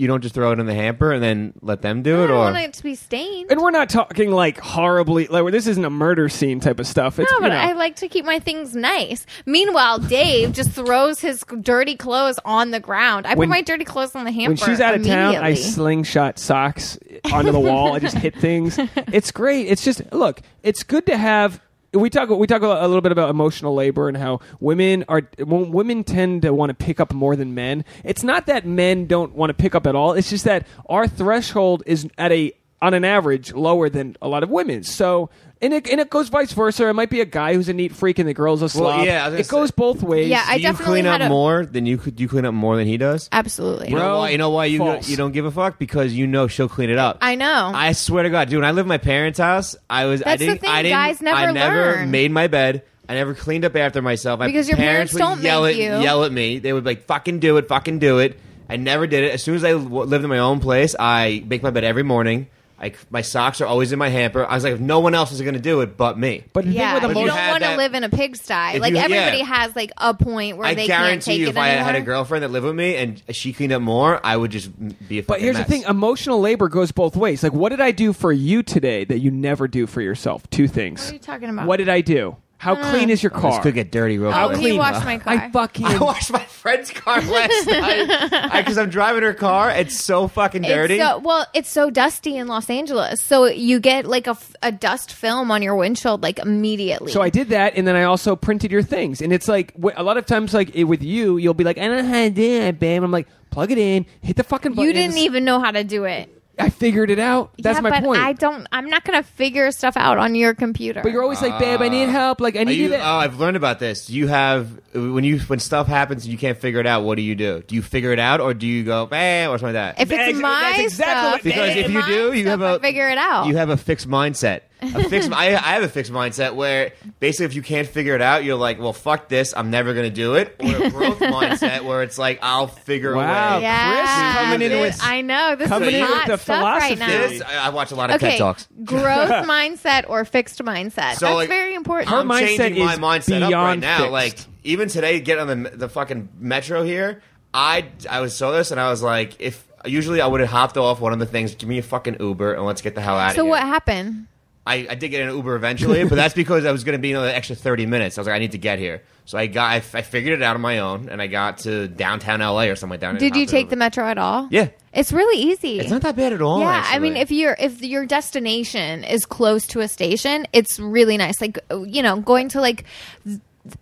don't just throw it in the hamper and then let them do I it, don't or want it to be stained. and we're not talking like horribly. Like this isn't a murder scene type of stuff. It's, No, but you know. I like to keep my things nice. Meanwhile, Dave just throws his dirty clothes on the ground. I When- put my dirty clothes on the hamper. When she's out of town, I immediately. slingshot socks onto the wall. I just hit things. It's great. It's just look. It's good to have. We talk a little bit about emotional labor and how women tend to want to pick up more than men. It's not that men don't want to pick up at all. It's just that our threshold is at a on an average, lower than a lot of women. So, and it goes vice versa. It might be a guy who's a neat freak and the girl's a slob. Well, yeah, it goes both ways. Yeah, I Do you definitely clean up had a- more than you could? You clean up more than he does? Absolutely. You know why False. you don't give a fuck? Because you know she'll clean it up. I know. I swear to God, dude. When I lived in my parents' house, That's the thing, guys never I never learn. made my bed. I never cleaned up after myself. My Because your parents would don't yell make at you. yell at me. They would be like, "Fucking do it, fucking do it." I never did it. As soon as I lived in my own place, I make my bed every morning. My socks are always in my hamper. I was like, if no one else is going to do it but me. But the Yeah, thing with you you don't had want to that- live in a pigsty. If Like you- everybody yeah. has like a point where I they can't guarantee take you, it if I anymore. had a girlfriend that lived with me and she cleaned up more, I would just be a fucking But here's mess. the thing: emotional labor goes both ways. Like, what did I do for you today that you never do for yourself? Two things. What are you talking about? What did I do? How clean is your This car? could get dirty real How Oh, quick. he clean? washed my car. I fucking. I washed my friend's car last night because I'm driving her car. It's so fucking dirty. It's so dusty in Los Angeles. So you get like a dust film on your windshield like immediately. So I did that, and then I also printed your things. And it's like a lot of times, like with you, you'll be like, "I don't know how to do it, babe." I'm like, "Plug it in, hit the fucking button." You didn't even know how to do it. I figured it out. That's Yeah, my but point. I'm not going to figure stuff out on your computer. But you're always like, "Babe, I need help." Like, I need you. Oh, I've learned about this. You have when stuff happens and you can't figure it out. What do? Do you figure it out or do you go bam or something like that? If it's my That's exactly stuff, what- Because if you my do, you stuff, have a I figure it out. You have a fixed mindset. I have a fixed mindset where basically if you can't figure it out, you're like, well, fuck this, I'm never gonna do it. Or a growth mindset where it's like, I'll figure Wow. a way. Yeah, Chris coming in with- I know this coming is in with hot the stuff right philosophy. now. This, I watch a lot of Okay, TED Talks. growth mindset or fixed mindset. So, That's like, very important. Her I'm mindset changing my is mindset up right beyond now. fixed. Like even today, getting on the fucking metro here, I saw this and I was like, if usually I would have hopped off one of the things, give me a fucking Uber and let's get the hell out of here. So what happened? I did get an Uber eventually, but that's because I was going to be another extra 30 minutes. I was like, I need to get here. So I figured it out on my own, and I got to downtown LA or something like that. Did you take the metro at all? Yeah. It's really easy. It's not that bad at all. Yeah, actually. I mean, if your destination is close to a station, it's really nice. Like, going to like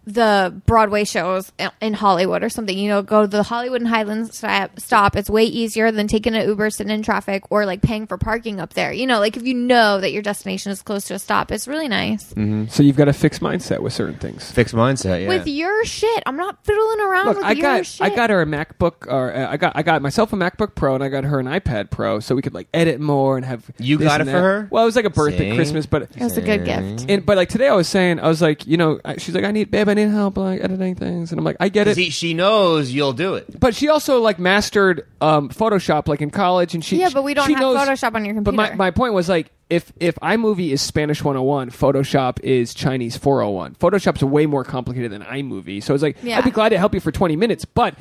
the Broadway shows in Hollywood or something, go to the Hollywood and Highlands stop. It's way easier than taking an Uber, sitting in traffic, or like paying for parking up there. Like if you know that your destination is close to a stop, it's really nice. So you've got a fixed mindset with certain things. fixed mindset. Yeah. With your shit, I'm not fiddling around Look, with I your shit. got her a MacBook, or I got myself a MacBook Pro, and I got her an iPad Pro, so we could like edit more and have. You this got and it for that. her? Well, it was like a birthday, See? Christmas, but It was a good gift. but like today, I was like, she's like, I need help, like editing things, and I'm like, I get it. She knows you'll do it. But she also like mastered Photoshop like in college, and Yeah, but we don't she have knows, Photoshop on your But computer. my point was like, if iMovie is Spanish 101, Photoshop is Chinese 401. Photoshop's way more complicated than iMovie, so it's like Yeah. I'd be glad to help you for 20 minutes, but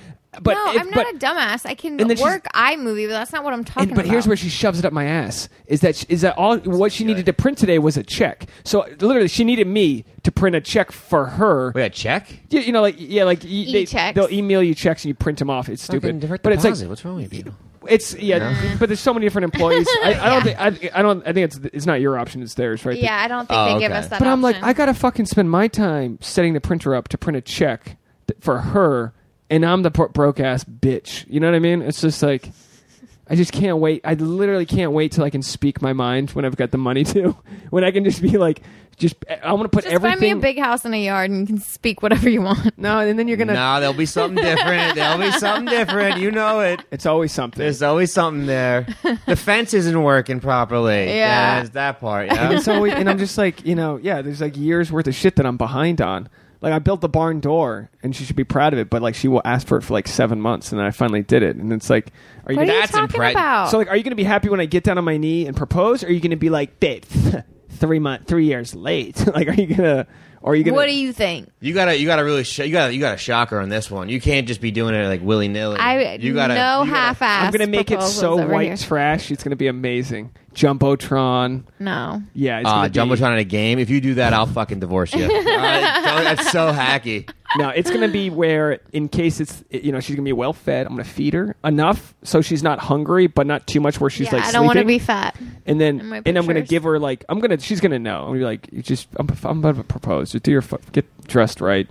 no, I'm not a dumbass. I can and then she's- work iMovie, but that's not what I'm talking but about. here's where she shoves it up my ass. Is that all? What she needed to print today was a check. So literally, she needed me to print a check for her. Wait, a check? E-checks. they'll email you checks and you print them off. It's stupid, Direct but it's like deposit. What's wrong with you? it's but there's so many different employees. I think it's not your option. It's theirs, right? Yeah, I don't think Oh, they give okay. us that But I'm like, option. I gotta fucking spend my time setting the printer up to print a check for her, and I'm the broke ass bitch. You know what I mean? It's just like, I just can't wait. I literally can't wait till I can speak my mind when I've got the money to. When I can just be like, I want to put Just everything. find me a big house and a yard, and you can speak whatever you want. No, and then you're gonna. No, there'll be something different. There'll be something different. You know it. It's always something. There's always something there. The fence isn't working properly. Yeah. There's that part. And Yeah. it's always, and I'm just like, there's like years worth of shit that I'm behind on. Like I built the barn door, and she should be proud of it. But like she will ask for it for like 7 months, and then I finally did it. And it's like, are you? What are you That's talking impre- about? So like, are you going to be happy when I get down on my knee and propose? Or are you going to be like, babe, 3 years late? Like, are you gonna? Or are you gonna? What do you think? You gotta really you gotta shock her on this one. You can't just be doing it like willy nilly. No half-ass. I'm gonna make it proposals so over white here. trash. It's gonna be amazing. Jumbotron. No. Yeah, it's gonna be, Jumbotron in a game. If you do that, I'll fucking divorce you. That's so hacky. No, it's gonna be where, in case she's gonna be well fed. I'm gonna feed her enough so she's not hungry, but not too much where she's Yeah, like. I don't want to sleeping. be fat. And then, in my and I'm gonna pictures. give her like, she's gonna know. I'm gonna be like, I'm about to propose. Just do your get dressed right,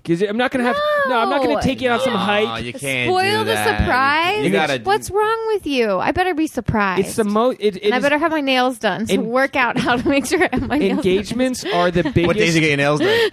Because I'm not going to have. No, I'm not going to take you on some hike. You can't spoil do the that. surprise. You gotta. What's wrong with you? I better be surprised. It's the most. And I better have my nails done to work out how to make sure I have my nails engagements are the biggest. What days you get your nails done?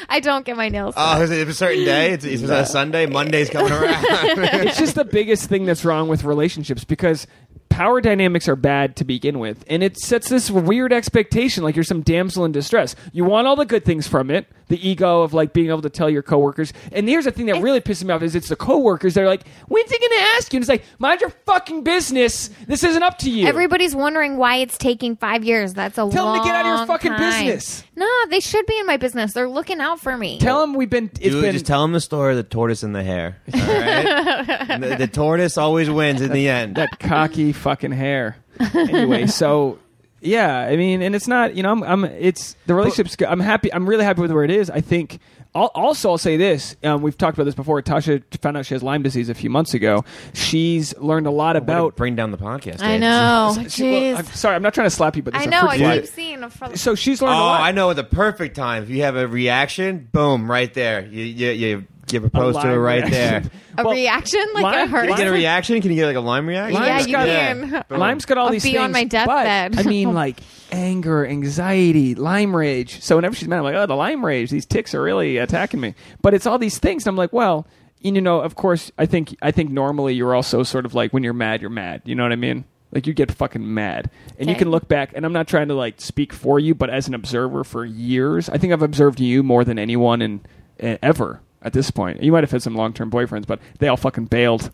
I don't get my nails done. Oh, is it a certain day? It's a Sunday. Monday's coming around. It's just the biggest thing that's wrong with relationships because power dynamics are bad to begin with, and it sets this weird expectation like you're some damsel in distress. You want all the good things from it, the ego of like being able to tell your coworkers. And here's the thing that really pisses me off is it's the coworkers that are like, when's he going to ask you? And it's like, mind your fucking business. This isn't up to you. Everybody's wondering why it's taking 5 years. That's a Tell long them to get out of your fucking time. business. No, they should be in my business. They're looking out for me. Tell them Just tell them the story of the tortoise and the hare. All right? the tortoise always wins in the end. That cocky fucking hair. Anyway, so yeah, I mean, and it's not, it's the relationship's good. I'm really happy with where it is. I think I'll say this. We've talked about this before. Tasha found out she has Lyme disease a few months ago. She's learned a lot about. Bring down the podcast. I know. I'm sorry, I'm not trying to slap you, but I there's know. a fruit I fly. keep seeing. So she's learned a lot. I know the perfect time. If you have a reaction, boom, right there. You propose to her right there. A reaction like Lyme- a hurt. Can you get a reaction? Can you get like a Lyme reaction? Yeah, Lyme's you got- can. Lyme's got all I'll these be things. on my deathbed. But, I mean, like anger, anxiety, Lyme rage. So whenever she's mad, I'm like, oh, the Lyme rage. These ticks are really attacking me. But it's all these things. And I'm like, well, of course, I think normally you're also sort of like when you're mad, you're mad. You know what I mean? Like you get fucking mad. And you Okay. can look back, and I'm not trying to like speak for you, but as an observer for years, I think I've observed you more than anyone ever. At this point, you might have had some long-term boyfriends, but they all fucking bailed.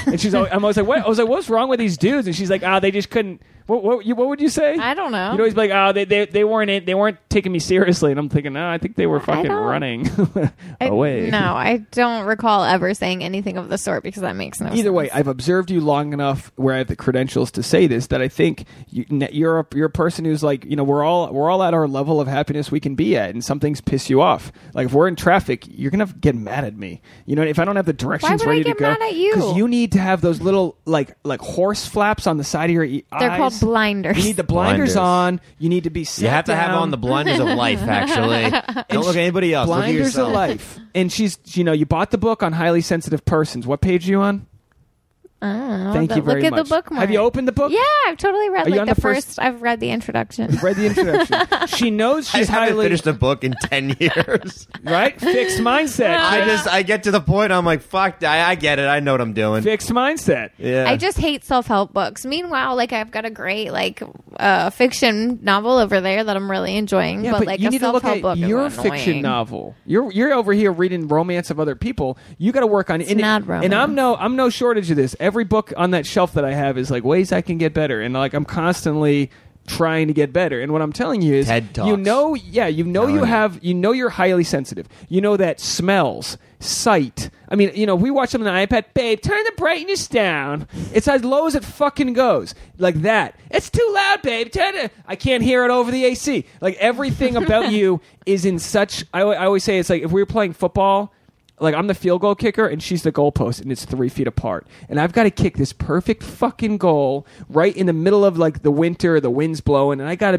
And I'm always like, what? I was like, what's wrong with these dudes? And she's like, they just couldn't. What would you say? I don't know. You'd always be like, they weren't taking me seriously. And I'm thinking, no, I think they were fucking running away. No, I don't recall ever saying anything of the sort because that makes no sense. Either way, I've observed you long enough where I have the credentials to say this that I think you're a person who's like, we're all at our level of happiness we can be at, and some things piss you off. Like if we're in traffic, you're gonna get mad at me. If I don't have the directions Why would ready I get to go, mad at you? because you need to have those little like horse flaps on the side of your eyes. They're called blinders. You need the blinders Blinders. on. You need to be sat You have to have down. on the blinders of life, actually. Don't look at anybody else. Look at Blinders yourself. of life. And she's, you bought the book on highly sensitive persons. What page are you on? Thank you very Look much. at the bookmark. Have you opened the book? Yeah, I've totally read Are you like on the the first- first. I've read the introduction. Read the introduction. She knows I she's haven't highly finished the book in 10 years. right. Fixed mindset. I get to the point, I'm like, fuck, I get it. I know what I'm doing. Fixed mindset. Yeah. I just hate self-help books. Meanwhile, like I've got a great fiction novel over there that I'm really enjoying. Yeah, but like you a need to look self-help at book your is fiction annoying. novel. You're over here reading romance of other people. You got to work on it. not And I'm romance. no shortage of this. Every book on that shelf that I have is like ways I can get better, and like I'm constantly trying to get better. And what I'm telling you is, TED Talks. you're highly sensitive. You know that smells, sight. I mean, we watch something on the iPad. Babe, turn the brightness down. It's as low as it fucking goes. Like that. It's too loud, babe. Turn it. I can't hear it over the AC. Like everything about you is in such. I always say it's like if we were playing football. Like I'm the field goal kicker and she's the goalpost and it's 3 feet apart. And I've got to kick this perfect fucking goal right in the middle of like the winter, the wind's blowing, and I got to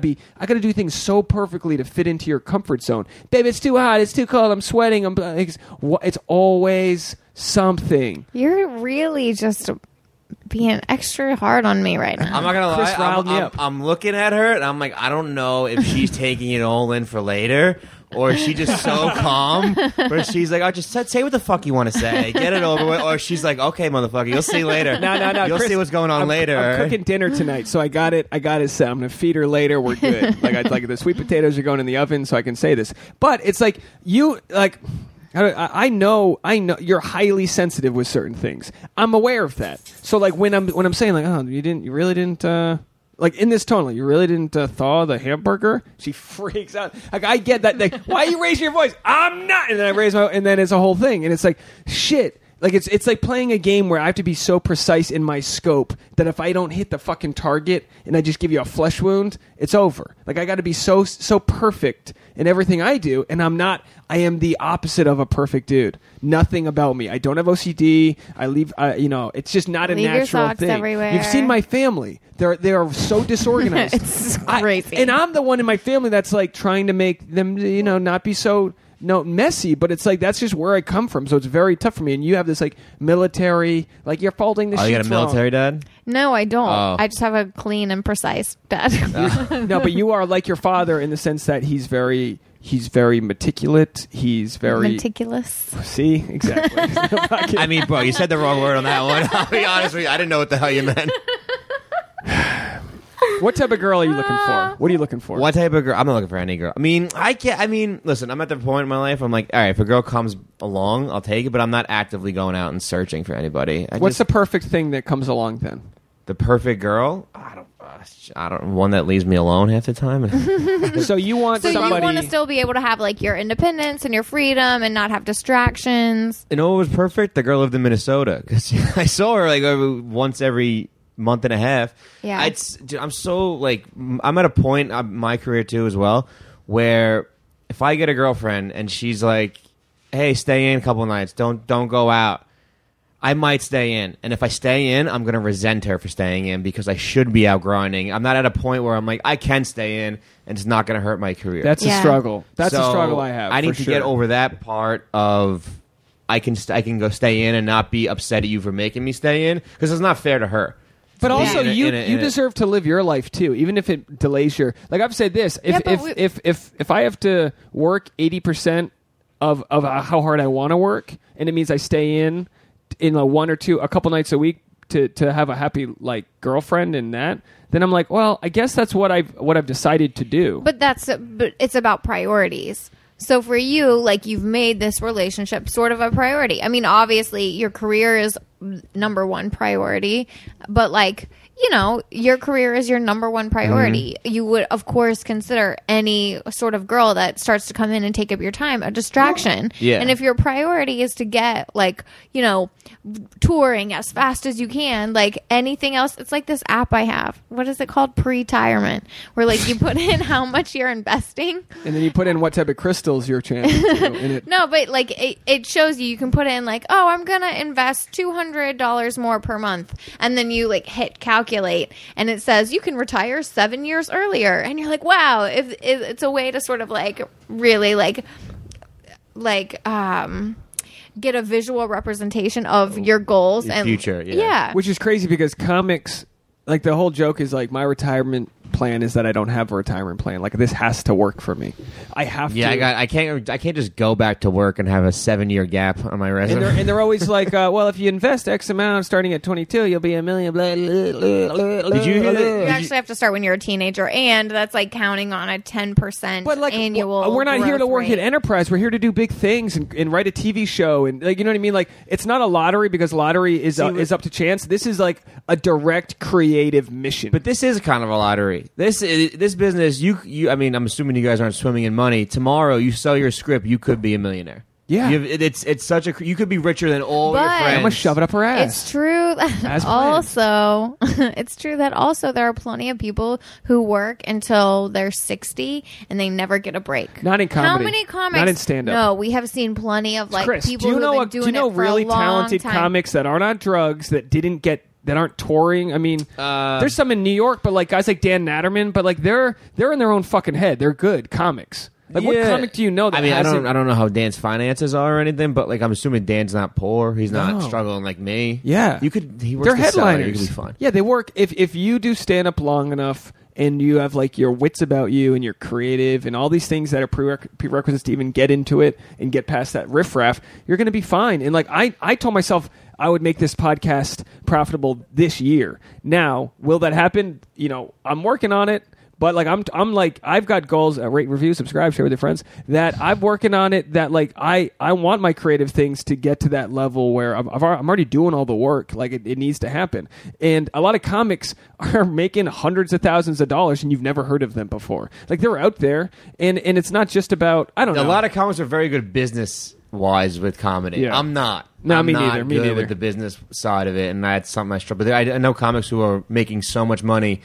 do things so perfectly to fit into your comfort zone. Babe, it's too hot, it's too cold, I'm sweating, it's always something. You're really just being extra hard on me right now. I'm not gonna Chris lie. riled me up. I'm looking at her and I'm like, I don't know if she's taking it all in for later, or is she just so calm where she's like, just say what the fuck you want to say, get it over with, or she's like, okay, motherfucker, you'll see later. No, you'll Chris, see what's going on later. I'm cooking dinner tonight, so I got it set. I'm gonna feed her later. We're good. like the sweet potatoes are going in the oven, so I can say this. But it's like you like. I know you're highly sensitive with certain things. I'm aware of that. So like when I'm saying like, oh, you really didn't like in this tone, like you really didn't thaw the hamburger. She freaks out. Like I get that. Like why are you raising your voice? I'm not. And then I raise my, and then it's a whole thing. And it's like shit. Like it's like playing a game where I have to be so precise in my scope that if I don't hit the fucking target and I just give you a flesh wound, it's over. Like I got to be so perfect in everything I do, and I'm not. I am the opposite of a perfect dude. Nothing about me. I don't have OCD. I leave. It's just not a Leave your natural socks thing. everywhere. You've seen my family. They are so disorganized. It's crazy. And I'm the one in my family that's like trying to make them, not be so messy, but it's like that's just where I come from, so it's very tough for me. And you have this like military, like you're folding the sheets. Oh, you got a military dad? No, I don't. Oh. I just have a clean and precise dad. No, but you are like your father in the sense that he's very meticulous. He's very meticulous. See, exactly. I mean, bro, you said the wrong word on that one. I'll be honest with you. I didn't know what the hell you meant. What type of girl are you looking for? What are you looking for? What type of girl? I'm not looking for any girl. I mean, listen, I'm at the point in my life, I'm like, all right, if a girl comes along, I'll take it, but I'm not actively going out and searching for anybody. What's the perfect thing that comes along then? The perfect girl? I don't, one that leaves me alone half the time. So you want So somebody... you want to still be able to have like your independence and your freedom and not have distractions. You know what was perfect? The girl lived in Minnesota, because I saw her like once every month and a half. Yeah. Dude, I'm so like, I'm at a point in my career too as well, where if I get a girlfriend and she's like, hey, stay in a couple nights, don't go out, I might stay in. And if I stay in, I'm going to resent her for staying in, because I should be out grinding. I'm not at a point where I'm like, I can stay in and it's not going to hurt my career. That's a struggle. That's a struggle I have. I need to get over that part of I can go stay in and not be upset at you for making me stay in, because it's not fair to her. But also, you deserve to live your life too, even if it delays your. Like I've said this, if I have to work 80% of how hard I want to work, and it means I stay in a couple nights a week to have a happy like girlfriend and that, then I'm like, well, I guess that's what I've decided to do. But it's about priorities. So for you, like, you've made this relationship sort of a priority. I mean, obviously your career is number one priority, but like, you know, your career is your number one priority. Mm-hmm. You would, of course, consider any sort of girl that starts to come in and take up your time a distraction. Yeah. And if your priority is to get, like, you know, touring as fast as you can, like anything else, it's like this app I have. What is it called? Pre-retirement, where like you put in how much you're investing. And then you put in what type of crystals you're channeling in it. No, but like it shows you can put in like, oh, I'm going to invest $200 more per month. And then you like hit calculate and it says you can retire 7 years earlier. And you're like, wow, if it's a way to sort of like really get a visual representation of your goals and future. Yeah. Which is crazy because comics, like the whole joke is like my retirement plan is that I don't have a retirement plan. Like this has to work for me. I have to. Yeah, I can't just go back to work and have a 7-year gap on my resume. And they're always like, well, if you invest X amount starting at 22, you'll be $1 million. Blah, blah, blah, Did you hear that? You actually have to start when you're a teenager, and that's like counting on a 10% but like, annual. We're not here to work rate. at Enterprise. We're here to do big things and write a TV show and like, you know what I mean? Like it's not a lottery because lottery is up to chance. This is like a direct creative mission. But this is kind of a lottery. This business, you. I mean, I'm assuming you guys aren't swimming in money. Tomorrow, you sell your script, you could be a millionaire. Yeah, it's such a. You could be richer than all your friends. I'm gonna shove it up her ass. It's true that also. It's true that also there are plenty of people who work until they're 60 and they never get a break. Not in comedy. How many comics? Not in stand-up. No, we have seen plenty of like Chris, people who've been doing do you know it for really a long talented time. comics that aren't on drugs that aren't touring? I mean, there's some in New York, but like guys like Dan Natterman, but like they're in their own fucking head. They're good comics. Like what comic do you know that I mean, I hasn't... don't know how Dan's finances are or anything, but like I'm assuming Dan's not poor. He's not struggling like me. Yeah. He works They're the cellar. headliners. You could be fine. Yeah, they work if you do stand up long enough and you have like your wits about you and you're creative and all these things that are prerequisites to even get into it and get past that riffraff, you're going to be fine. And like I told myself I would make this podcast profitable this year. Now, will that happen? You know, I'm working on it. But like I'm like I've got goals, rate, review, subscribe, share with your friends, that I'm working on it, that like I want my creative things to get to that level where I'm already doing all the work. Like it needs to happen. And a lot of comics are making hundreds of thousands of dollars and you've never heard of them before. Like they're out there and it's not just about, I don't know. A lot of comics are very good business wise with comedy. Yeah. I'm not. No, I'm me not neither. Me good neither. with the business side of it, and that's something I struggle. But I know comics who are making so much money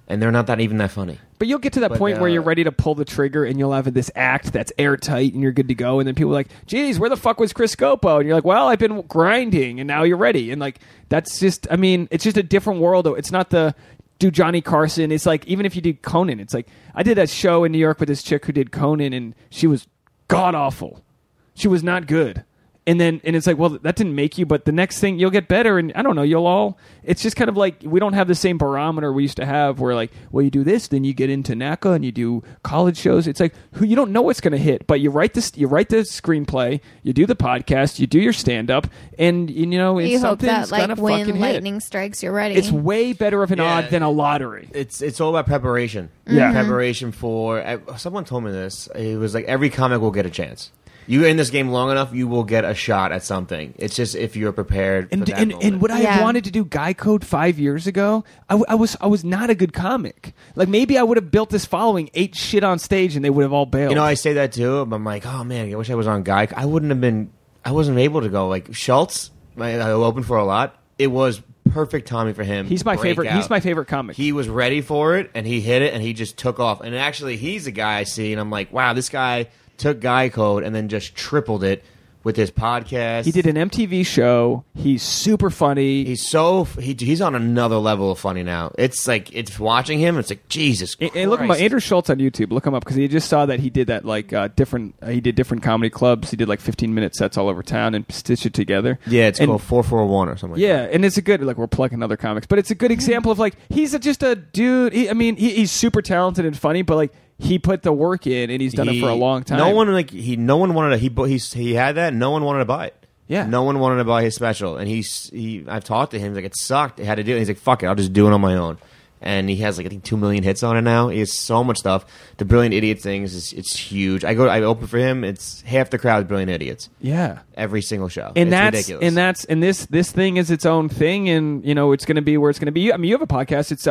and they're not even that funny. But you'll get to that point where you're ready to pull the trigger and you'll have this act that's airtight and you're good to go. And then people are like, geez, where the fuck was Chris Scopo? And you're like, well, I've been grinding and now you're ready. And like, that's just, I mean, it's just a different world. It's not the do Johnny Carson. It's like, even if you did Conan, it's like, I did a show in New York with this chick who did Conan and she was god awful. She was not good. And it's like, well, that didn't make you, but the next thing you'll get better. And I don't know, it's just kind of like, we don't have the same barometer we used to have where like, well, you do this, then you get into NACA and you do college shows. It's like, you don't know what's going to hit, but you write the screenplay, you do the podcast, you do your stand up, and you hope that like when lightning strikes, you're ready. It's way better of an odd than a lottery. It's all about preparation. Yeah. Preparation for, someone told me this. It was like every comic will get a chance. You're in this game long enough, you will get a shot at something. It's just if you're prepared for that moment. And would I have wanted to do Guy Code 5 years ago? I was not a good comic. Like, maybe I would have built this following, ate shit on stage, and they would have all bailed. I say that too. But I'm like, oh man, I wish I was on Guy. I wasn't able to go. Like Schultz, I opened for a lot. It was perfect timing for him. He's my favorite. He's my favorite comic. He was ready for it, and he hit it, and he just took off. And actually, he's a guy I see, and I'm like, wow, this guy took Guy Code and then just tripled it with his podcast. He did an MTV show. He's super funny. He's on another level of funny now. It's like, it's watching him, it's like, Jesus Christ. And look him up, Andrew Schultz on YouTube. Look him up because he just saw that he did that he did different comedy clubs. He did like 15-minute sets all over town and stitched it together. Yeah, it's called 441 or something like that. Yeah, and it's a good, like, we're plugging other comics, but it's a good example of like, he's just a dude. He's super talented and funny, but like, he put the work in, and he's done it for a long time. No one wanted to. He had that. No one wanted to buy it. Yeah, no one wanted to buy his special, and I've talked to him. He's like, it sucked. He had to do it. He's like, fuck it, I'll just do it on my own. And he has like, I think 2 million hits on it now. He has so much stuff. The Brilliant Idiot things it's huge. I open for him. It's half the crowd Brilliant Idiots. Yeah, every single show. And it's ridiculous. And this thing is its own thing, and it's going to be where it's going to be. I mean, you have a podcast. It's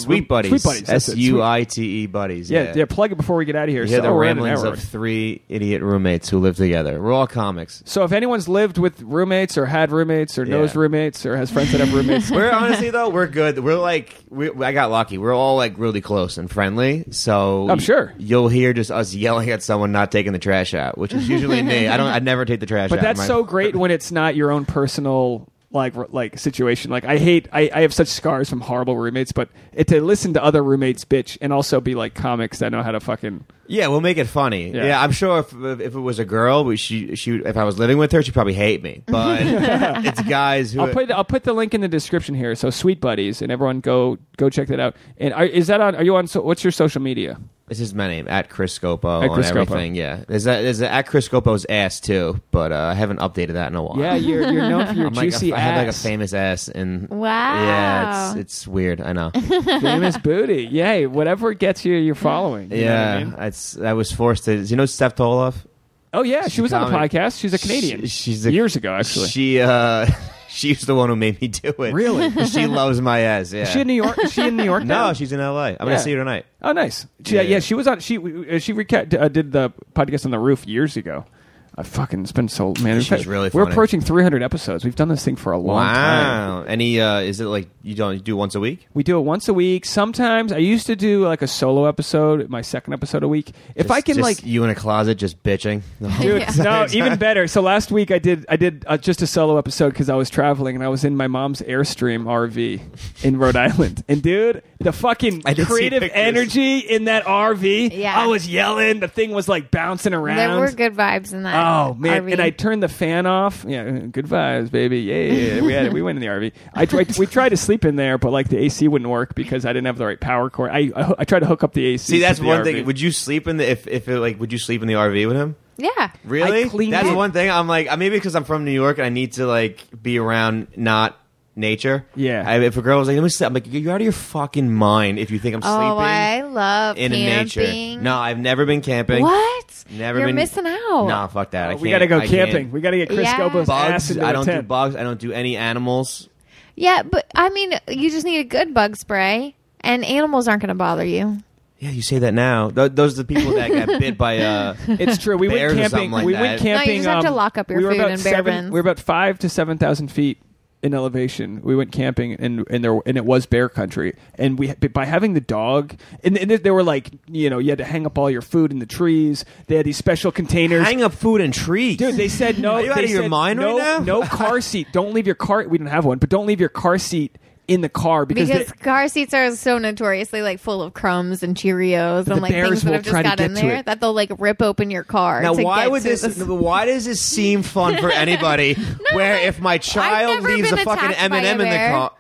Sweet Buddies. Sweet Buddies. SUITE Buddies. Yeah. Plug it before we get out of here. You hear the ramblings of 3 idiot roommates who live together. We're all comics. So if anyone's lived with roommates or had roommates or knows roommates or has friends that have roommates, we're honestly though we're good. We're like I got lucky. We're all like really close and friendly. So I'm sure you'll hear just us yelling at someone not taking the trash out, which is usually me. I never take the trash out. But that's so great when it's not your own personal like situation. Like I have such scars from horrible roommates, but to listen to other roommates bitch and also be like comics that know how to fucking we'll make it funny. Yeah, I'm sure if it was a girl, she if I was living with her, she'd probably hate me. But it's guys who I'll put the link in the description here. So Sweet Buddies, and everyone go check that out. And are you on? So what's your social media? This is my name, at Chris Scopo on everything. Yeah, there's at Chris Scopo's ass too, but I haven't updated that in a while. Yeah, you're known for your juicy ass. I have like a famous ass, and wow, yeah, it's weird. I know, famous booty. Yay, whatever gets you're following. You know what I mean? I was forced to. Do you know Steph Toloff? Oh yeah, she was on the podcast. She's a Canadian. She's years ago actually. She's the one who made me do it. Really? She loves my ass. Yeah. Is she in New York? Is she in New York now? No, she's in LA. I'm gonna see her tonight. Oh, nice. She was on. She did the podcast on the roof years ago. It's been so She's really funny. We're approaching 300 episodes. We've done this thing for a long time. Wow. Any is it like you do once a week? We do it once a week. Sometimes I used to do like a solo episode, my second episode a week. If I can just you in a closet just bitching. Dude, no, even better. So last week I did just a solo episode because I was traveling and I was in my mom's Airstream RV in Rhode Island. And dude, the fucking creative energy in that RV. Yeah. I was yelling. The thing was like bouncing around. There were good vibes in that. Oh man! RV. And I turned the fan off. Yeah, good vibes, baby. Yeah. We went in the RV. We tried to sleep in there, but like the AC wouldn't work because I didn't have the right power cord. I tried to hook up the AC. See, that's one thing. Would you sleep in the would you sleep in the RV with him? Yeah. Really? That's one thing. I'm like maybe because I'm from New York and I need to like be around not nature. Yeah. If a girl was like, let me sleep, I'm like, you're out of your fucking mind if you think I'm sleeping. Oh, I love in camping. Nature. No, I've never been camping. What? You're missing out. No, fuck that. We gotta go camping. We gotta get Chris Scopo's ass into I don't the tent. do bugs. I don't do any animals. Yeah, but I mean, you just need a good bug spray, and animals aren't going to bother you. Yeah, you say that now. Those are the people that got bit by it's true. We went camping. Like we went camping. No, you just have to lock up your food in bear bins. We were about 5,000 to 7,000 feet in elevation. We went camping, and it was bear country. And by having the dog, and they were like, you had to hang up all your food in the trees. They had these special containers. Hang up food in trees, dude. They said no. Are you out of your mind right now? No car seat. Don't leave your car. We didn't have one, but don't leave your car seat in the car because car seats are so notoriously like full of crumbs and Cheerios and like bears things that will have just try to got get in to there it. that they'll like rip open your car. Now, to why get would to this? this- Why does this seem fun for anybody? where but if my child never leaves a been fucking attacked by M&M a in the bear. car.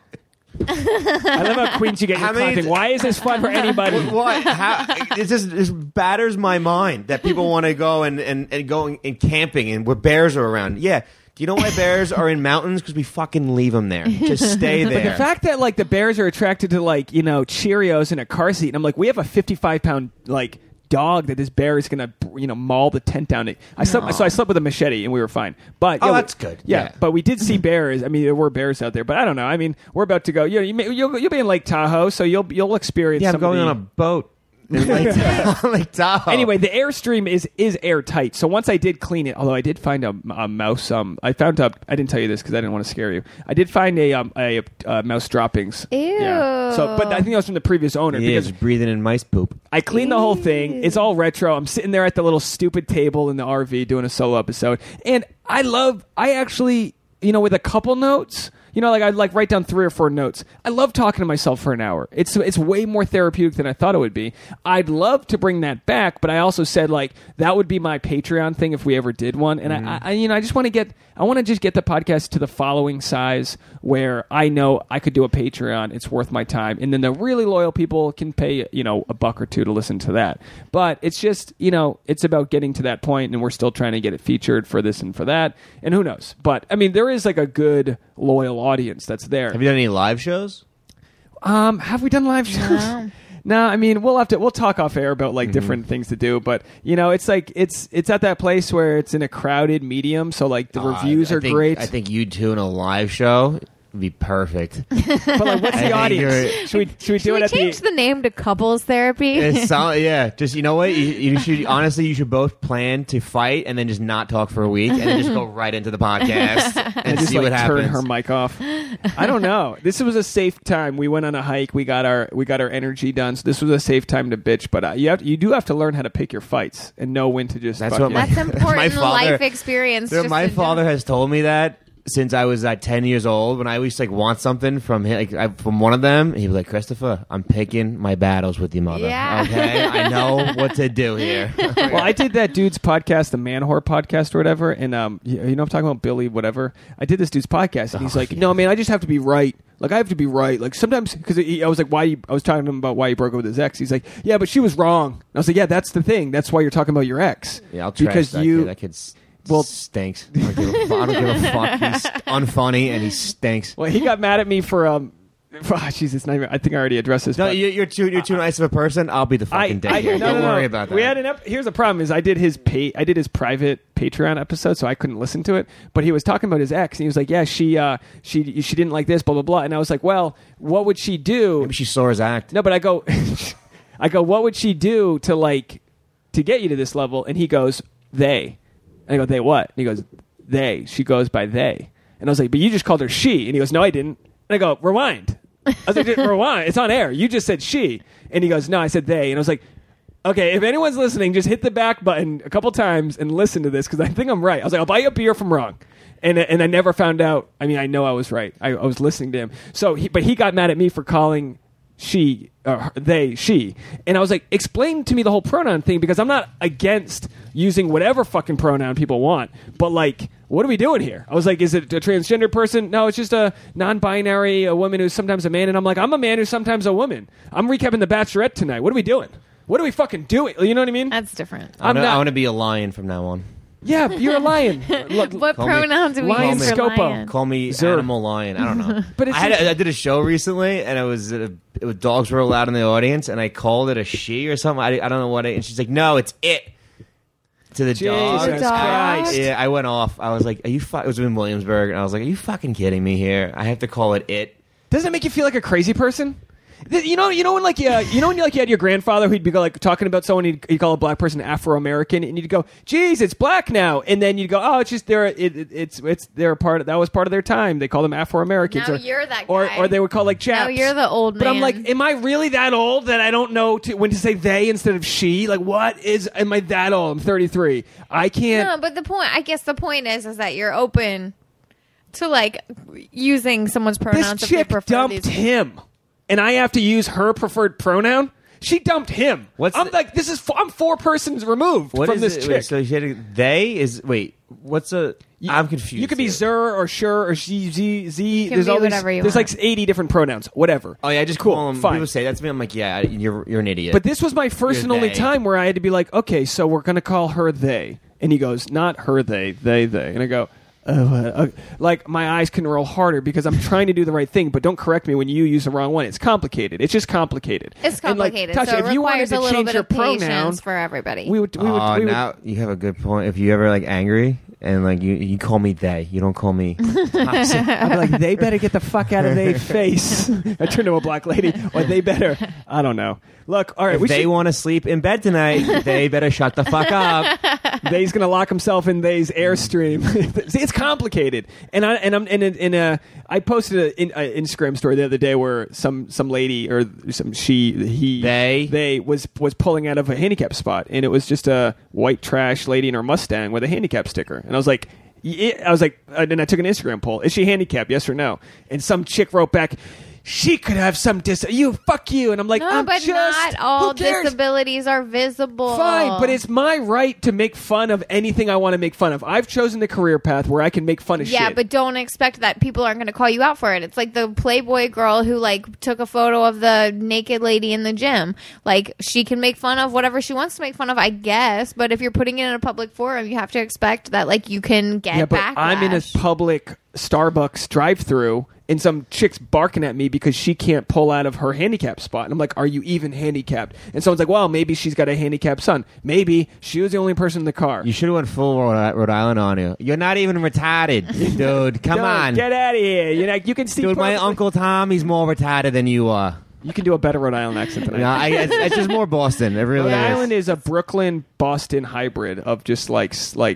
I love how Queens you get your How many- content. Why is this fun for anybody? What? How, it batters my mind that people want to go and go and camping and where bears are around. Yeah. Do you know why bears are in mountains? Because we fucking leave them there. Just stay there. The fact that like the bears are attracted to like Cheerios in a car seat, and I'm like, we have a 55-pound like dog that this bear is gonna maul the tent down. I slept with a machete and we were fine. But that's good. Yeah, but we did see bears. I mean, there were bears out there, but I don't know. I mean, we're about to go. You'll be in Lake Tahoe, so you'll experience. Yeah, I'm some going of on a boat. Like Tahoe. Anyway, the Airstream is airtight. So once I did clean it, although I did find a mouse. I found I didn't tell you this because I didn't want to scare you. I did find a mouse droppings. Ew. Yeah. So, but I think that was from the previous owner because because breathing in mice poop. I cleaned the whole thing. It's all retro. I'm sitting there at the little stupid table in the RV doing a solo episode, and I actually, with a couple notes. I'd like write down 3 or 4 notes. I love talking to myself for an hour. It's way more therapeutic than I thought it would be. I'd love to bring that back, but I also said like that would be my Patreon thing if we ever did one. And I just want to just get the podcast to the following size where I know I could do a Patreon. It's worth my time, and then the really loyal people can pay $1 or $2 to listen to that. But it's just it's about getting to that point, and we're still trying to get it featured for this and for that, and who knows. But I mean, there is like a good loyal audience that's there. Have you done any live shows? Have we done live shows? No, I mean we'll talk off air about like different things to do, but it's like it's at that place where it's in a crowded medium, so like the reviews are great. I think you two in a live show would be perfect. But like, what's the audience? Should we do it at change the name to couples therapy? Yeah, just what you should honestly you should both plan to fight and then just not talk for a week and then just go right into the podcast and just see what happens. Turn her mic off. I don't know. This was a safe time. We went on a hike. We got our energy done. So this was a safe time to bitch. But you do have to learn how to pick your fights and know when to just. That's important life experience. My father has told me that. Since I was 10 years old, when I used to want something from him, from one of them, he'd be like, "Christopher, I'm picking my battles with your mother. Yeah. Okay, I know what to do here." Well, I did that dude's podcast, the Man Whore podcast or whatever, and I'm talking about Billy, whatever. I did this dude's podcast, and he's like, "No, man, I just have to be right. Like I have to be right. Like sometimes because I was like, I was talking to him about why he broke up with his ex. He's like, yeah, but she was wrong. And I was like, yeah, that's the thing. That's why you're talking about your ex. Yeah, I'll trash because that kid. That kid's. Well, stinks. I don't give a fuck. He's unfunny and he stinks. Well, he got mad at me for Jesus, I think I already addressed this. No, you're too nice of a person. I'll be the fucking dick. Don't worry about that. We had here's the problem: is I did his private Patreon episode, so I couldn't listen to it. But he was talking about his ex, and he was like, "Yeah, she didn't like this, blah blah blah." And I was like, "Well, what would she do?" Maybe she saw his act. No, but I go, "What would she do to get you to this level?" And he goes, "They." And I go, "They what?" And he goes, "They." She goes by they. And I was like, "But you just called her she." And he goes, "No, I didn't." And I go, "Rewind." I was like, "Rewind. It's on air. You just said she." And he goes, "No, I said they." And I was like, "Okay, if anyone's listening, just hit the back button a couple times and listen to this because I think I'm right." I was like, "I'll buy you a beer if I'm wrong." And I never found out. I mean, I know I was right. I was listening to him. But he got mad at me for calling she, they, she. And I was like, explain to me the whole pronoun thing because I'm not against using whatever fucking pronoun people want. But what are we doing here? I was like, is it a transgender person? No, it's just a non-binary, a woman who's sometimes a man. And I'm like, I'm a man who's sometimes a woman. I'm recapping The Bachelorette tonight. What are we doing? What are we fucking doing? You know what I mean? That's different. I want to be a lion from now on. Yeah, you're a lion. What pronoun do we lion use for Scopo. lion? Call me Animal Lion. I don't know. But I did a show recently, and it was dogs were allowed in the audience, and I called it a she or something. I don't know what it. And she's like, "No, it's it." To the dog. Jesus Christ. Yeah, I went off. I was like, "Are you?" It was in Williamsburg, and I was like, "Are you fucking kidding me here? I have to call it it." Doesn't it make you feel like a crazy person? You know when when you had your grandfather who'd be talking about someone, he'd call a black person Afro-American, and you'd go, "Geez, it's black now," and then you'd go, "Oh, it's just they're part of, that was part of their time. They call them Afro-Americans." Now you're that guy. Or they would call Japs. Now you're the old man. But I'm like, am I really that old that I don't know when to say they instead of she? Like, am I that old? I'm 33. I can't. No, but I guess the point is that you're open to like using someone's pronouns. This if they chick prefer dumped these. him, and I have to use her preferred pronoun. She dumped him. I'm 4 persons removed What from is this it? chick. Wait, so she had they is wait. What's a? I'm confused. You could be here. Zer or Sure or Z. Can There's be all these. whatever you There's want. like 80 different pronouns. Whatever. Oh yeah, just Cool, call them. fine. People say that to me. I'm like, yeah, you're an idiot. But this was my first and You're only they. time where I had to be like, okay, so we're going to call her they. And he goes, not her they. And I go, like my eyes can roll harder because I'm trying to do the right thing, but don't correct me when you use the wrong one. It's complicated. It's just complicated. It's complicated. And like, Tasha, so it if you wanted requires to a little change bit your of patience pronoun, for everybody. we would now you have a good point. If you ever like angry and like you call me they, you don't call me. Toxic. I'd be like, they better get the fuck out of their face. I turn to a black lady, or they better. I don't know. Look, all right. If they want to sleep in bed tonight, they better shut the fuck up. They's gonna lock himself in they's airstream. See, it's complicated, and I posted an Instagram story the other day where some lady or they was pulling out of a handicap spot, and it was just a white trash lady in her Mustang with a handicap sticker, and I was like. And I took an Instagram poll. Is she handicapped? Yes or no? And some chick wrote back, she could have some fuck you. And I'm like, no, but not all disabilities are visible. Fine, but it's my right to make fun of anything I want to make fun of. I've chosen the career path where I can make fun of shit. Yeah, but don't expect that people aren't going to call you out for it. It's like the Playboy girl who like took a photo of the naked lady in the gym. Like she can make fun of whatever she wants to make fun of, I guess. But if you're putting it in a public forum, you have to expect that like you can get backlash. I'm in a public Starbucks drive-through. And some chick's barking at me because she can't pull out of her handicap spot. And I'm like, are you even handicapped? And someone's like, well, maybe she's got a handicapped son. Maybe she was the only person in the car. You should have went full Rhode Island on you. You're not even retarded, dude. Come on. Get out of here. You can see. Dude, my Uncle Tom, he's more retarded than you are. You can do a better Rhode Island accent than I can. It's just more Boston. It really Rhode is. Island is a Brooklyn-Boston hybrid of just like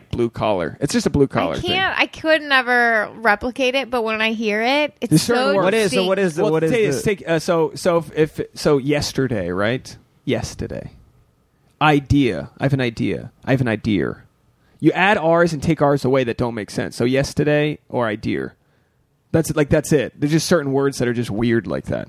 blue collar. It's just a blue collar thing. I could never replicate it, but when I hear it, it's There's certain so words. Well, yesterday, right? Yesterday. Idea. I have an idea. I have an idea. You add R's and take R's away that don't make sense. So yesterday or idea. That's it. There's just certain words that are just weird like that.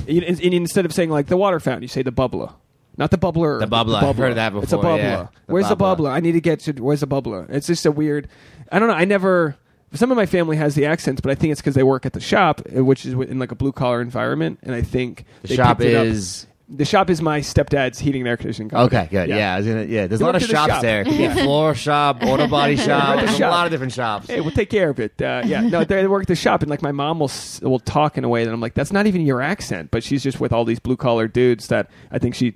And instead of saying like the water fountain, you say the bubbler. Not the bubbler. The bubbler. I've heard that before. It's a bubbler. Yeah. Where's the bubbler? I need to get to where's the bubbler? It's just a weird. I don't know. Some of my family has the accents, but I think it's because they work at the shop, which is in like a blue collar environment, and I think the shop is. The shop is my stepdad's heating and air conditioning company. Okay, good. Yeah, there's a lot of the shops shop. there. Yeah. Floor shop, auto body shop. There's a lot of different shops. Hey, we'll take care of it. They work at the shop, and like my mom will talk in a way that I'm like, that's not even your accent, but she's just with all these blue collar dudes that I think she,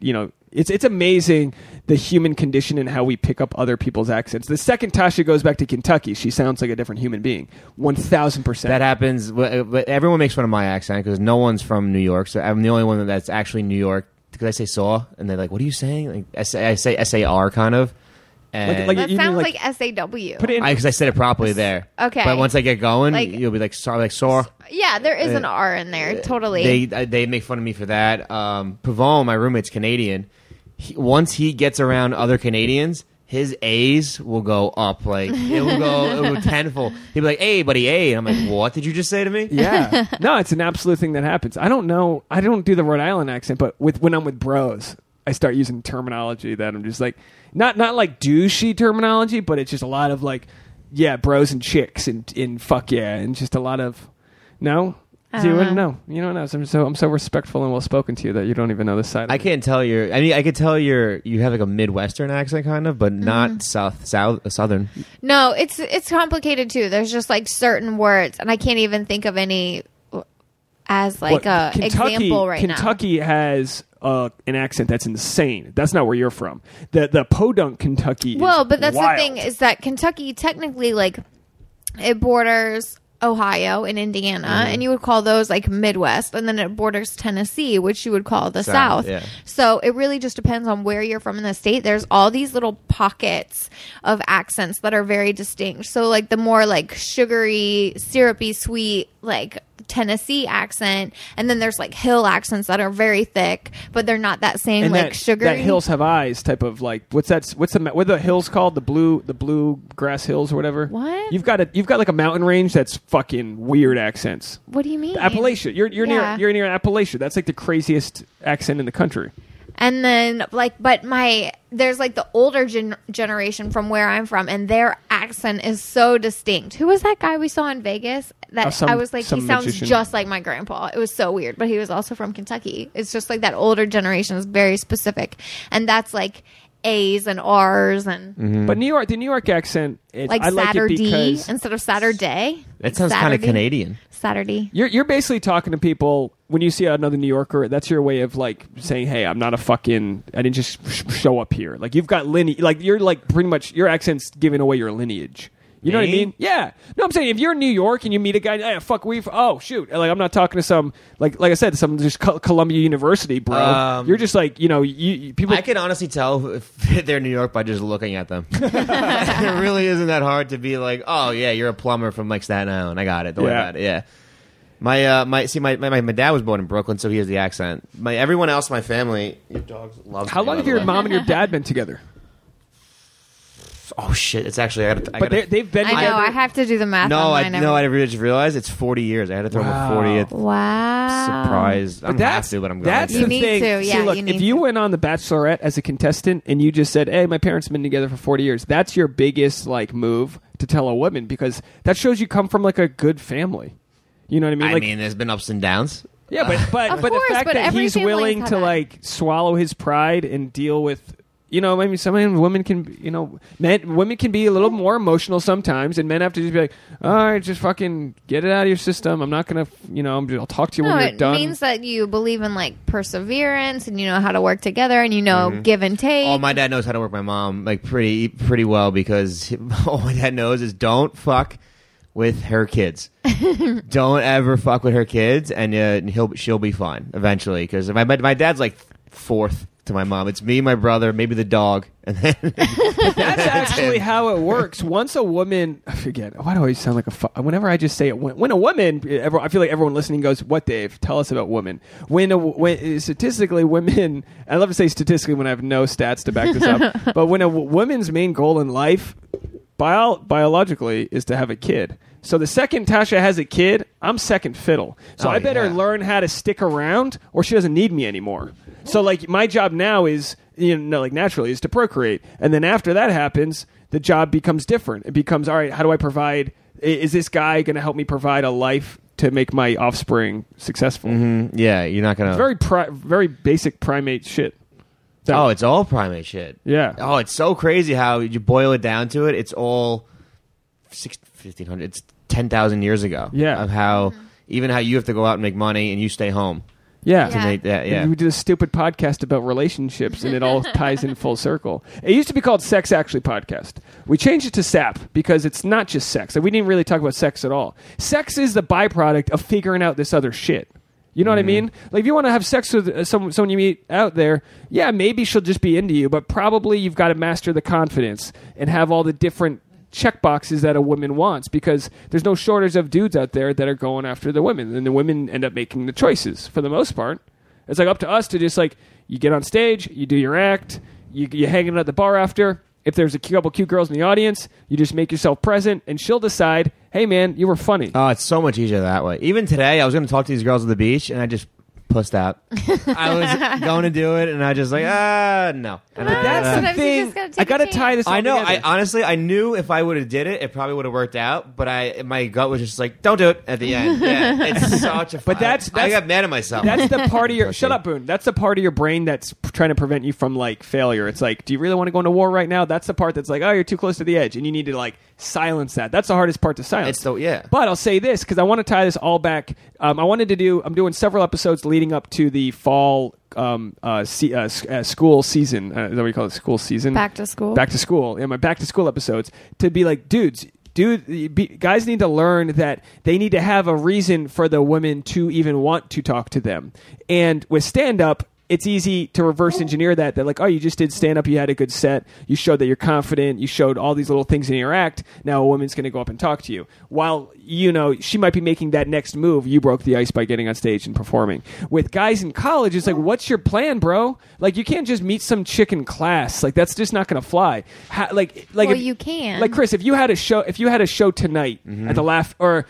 it's amazing the human condition and how we pick up other people's accents. The second Tasha goes back to Kentucky, she sounds like a different human being. 1,000%. That happens. But everyone makes fun of my accent because no one's from New York, so I'm the only one that's actually New York. Because I say saw, and they're like, "What are you saying?" Like, I say SAR kind of. And that sounds like SAW. Put it in because I said it properly there. Okay. But once I get going, you'll be like, "Sorry, like saw." Yeah, there is an R in there. Totally. They make fun of me for that. Pavone, my roommate's Canadian. Once he gets around other Canadians, his A's will go up. Like it will go tenfold. He'll be like, "Hey, buddy, A," and I'm like, "What did you just say to me?" Yeah, no, it's an absolute thing that happens. I don't know. I don't do the Rhode Island accent, but when I'm with bros, I start using terminology that I'm just like, not like douchey terminology, but it's just a lot of like, yeah, bros and chicks and fuck yeah, and just a lot of no. So you wouldn't know. You don't know. So I'm so respectful and well spoken to you that you don't even know this side. I can't tell I could tell you have like a Midwestern accent kind of, but not Southern. No, it's complicated too. There's just like certain words, and I can't even think of any as like a example right now. Kentucky has an accent that's insane. That's not where you're from. The podunk Kentucky. Well, but that's wild. the thing is that Kentucky technically like it borders Ohio and Indiana, and you would call those like Midwest, and then it borders Tennessee, which you would call the South. Yeah. So it really just depends on where you're from in the state. There's all these little pockets of accents that are very distinct. So like the more like sugary, syrupy, sweet, like Tennessee accent, and then there's like hill accents that are very thick, but they're not that same And like that, sugary. that hills have eyes type of like what are the hills called? The blue grass hills or whatever. What? You've got like a mountain range that's fucking weird accents. What do you mean? Appalachia. You're Yeah. near Appalachia. That's like the craziest accent in the country. And then, like, but there's like the older generation from where I'm from, and their accent is so distinct. Who was that guy we saw in Vegas? That I was like, he sounds magician. just like my grandpa. It was so weird, but he was also from Kentucky. It's just like that older generation is very specific, and that's like A's and R's and But the New York accent, like I like it Saturday because instead of Saturday. That sounds kind of Canadian. Saturday. You're basically talking to people when you see another New Yorker. That's your way of like saying, "Hey, I didn't just show up here." Like you've got lineage. Like you're like pretty much your accent's giving away your lineage. You know what I mean? Yeah. No, I'm saying if you're in New York and you meet a guy, oh shoot, like I'm not talking to some like I said, some just Columbia University bro. You're just like you people. I can honestly tell if they're New York by just looking at them. It really isn't that hard to be like, oh yeah, you're a plumber from like Staten Island. I got it. Don't worry about it. Yeah. My dad was born in Brooklyn, so he has the accent. Everyone else in my family, your dogs love. How long have your mom and your dad been together? Oh shit! It's actually they've been. I know. I have to do the math. I just realized it's 40 years. I had to throw my 40th surprise. I'm that's going to. That's You the need thing. to, yeah, See, look, you if need you to. went on The Bachelorette as a contestant and you just said, "Hey, my parents have been together for 40 years," that's your biggest like move to tell a woman because that shows you come from like a good family. You know what I mean? I Like, mean, there's been ups and downs. yeah, but Of the course, fact but that every he's family's willing had to that. like swallow his pride and deal with. Women can, women can be a little more emotional sometimes, and men have to just be like, all right, just fucking get it out of your system. I'm not gonna, I'll talk to you when you're it done. means that you believe in like perseverance and you know how to work together and you know give and take. Oh, my dad knows how to work my mom like pretty well because all my dad knows is don't fuck with her kids. Don't ever fuck with her kids, and she'll be fine eventually. Because my dad's like fourth to my mom. It's me, my brother, maybe the dog, and then That's actually how it works. Once a woman, I forget. Why do I always sound like whenever I just say it, when a woman, I feel like everyone listening goes, "What, Dave? Tell us about women." When statistically, women, I love to say statistically when I have no stats to back this up, but when a woman's main goal in life, biologically, is to have a kid. So the second Tasha has a kid, I'm second fiddle. So I better learn how to stick around, or she doesn't need me anymore. So like my job now is, naturally, is to procreate, and then after that happens, the job becomes different. It becomes, all right, how do I provide? Is this guy going to help me provide a life to make my offspring successful? Mm-hmm. Yeah, you're not gonna. Very basic primate shit. It's all primate shit. Yeah. Oh, it's so crazy how you boil it down to it. It's all 1,500. It's 10,000 years ago. Yeah. Of how even how you have to go out and make money and you stay home. Yeah. To make that. Yeah. And we did a stupid podcast about relationships, and it all ties in full circle. It used to be called Sex Actually Podcast. We changed it to SAP because it's not just sex. Like, we didn't really talk about sex at all. Sex is the byproduct of figuring out this other shit. You know what I mean? Like, if you want to have sex with someone you meet out there, yeah, maybe she'll just be into you, but probably you've got to master the confidence and have all the different check boxes that a woman wants, because there's no shortage of dudes out there that are going after the women, and the women end up making the choices for the most part. It's like up to us to just like, you get on stage, you do your act, you hanging out at the bar after. If there's a couple cute girls in the audience, you just make yourself present, and she'll decide, hey man, you were funny. Oh, it's so much easier that way. Even today, I was going to talk to these girls at the beach, and I just pussed out. I was going to do it, and I just like, no. But that's the Sometimes you thing. just gotta take I got to a chance. tie this all I know. together. I knew if I would have did it, it probably would have worked out. But my gut was just like, don't do it at the end. Yeah, it's such a. But that's I got mad at myself. That's the part of your shut up, Boone. That's the part of your brain that's trying to prevent you from like failure. It's like, do you really want to go into war right now? That's the part that's like, oh, you're too close to the edge, and you need to like silence that. That's the hardest part to silence. But I'll say this because I want to tie this all back. I'm doing several episodes leading up to the fall school season. Is that what you call it? School season. Back to school. Back to school. Yeah, my back to school episodes to be like, guys need to learn that they need to have a reason for the women to even want to talk to them. And with stand up, it's easy to reverse engineer that. They're like, oh, you just did stand up, you had a good set, you showed that you're confident, you showed all these little things in your act. Now a woman's going to go up and talk to you. While, she might be making that next move, you broke the ice by getting on stage and performing. With guys in college, it's like, what's your plan, bro? Like, you can't just meet some chick in class. Like, that's just not going to fly. You can. Like, Chris, if you had a show tonight at the Laugh, or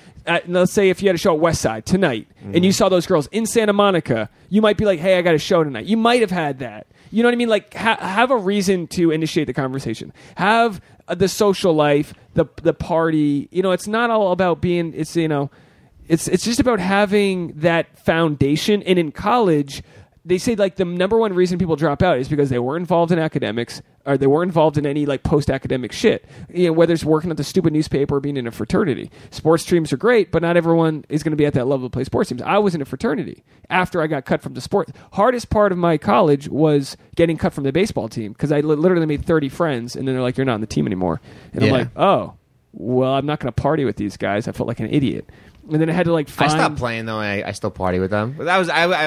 let's say if you had a show at West Side tonight, and you saw those girls in Santa Monica, you might be like, hey, I got a show tonight. You might have had that. You know what I mean? Like, have a reason to initiate the conversation. Have the social life, the party. It's not all about being. It's just about having that foundation. And in college, they say like the number one reason people drop out is because they were involved in academics, or they were involved in any like post-academic shit. Whether it's working at the stupid newspaper or being in a fraternity. Sports teams are great, but not everyone is going to be at that level to play sports teams. I was in a fraternity after I got cut from the sport. Hardest part of my college was getting cut from the baseball team, because I literally made 30 friends, and then they're like, you're not on the team anymore. And I'm like, oh, well, I'm not going to party with these guys. I felt like an idiot. And then I had to like find... I stopped playing though. I still party with them. But I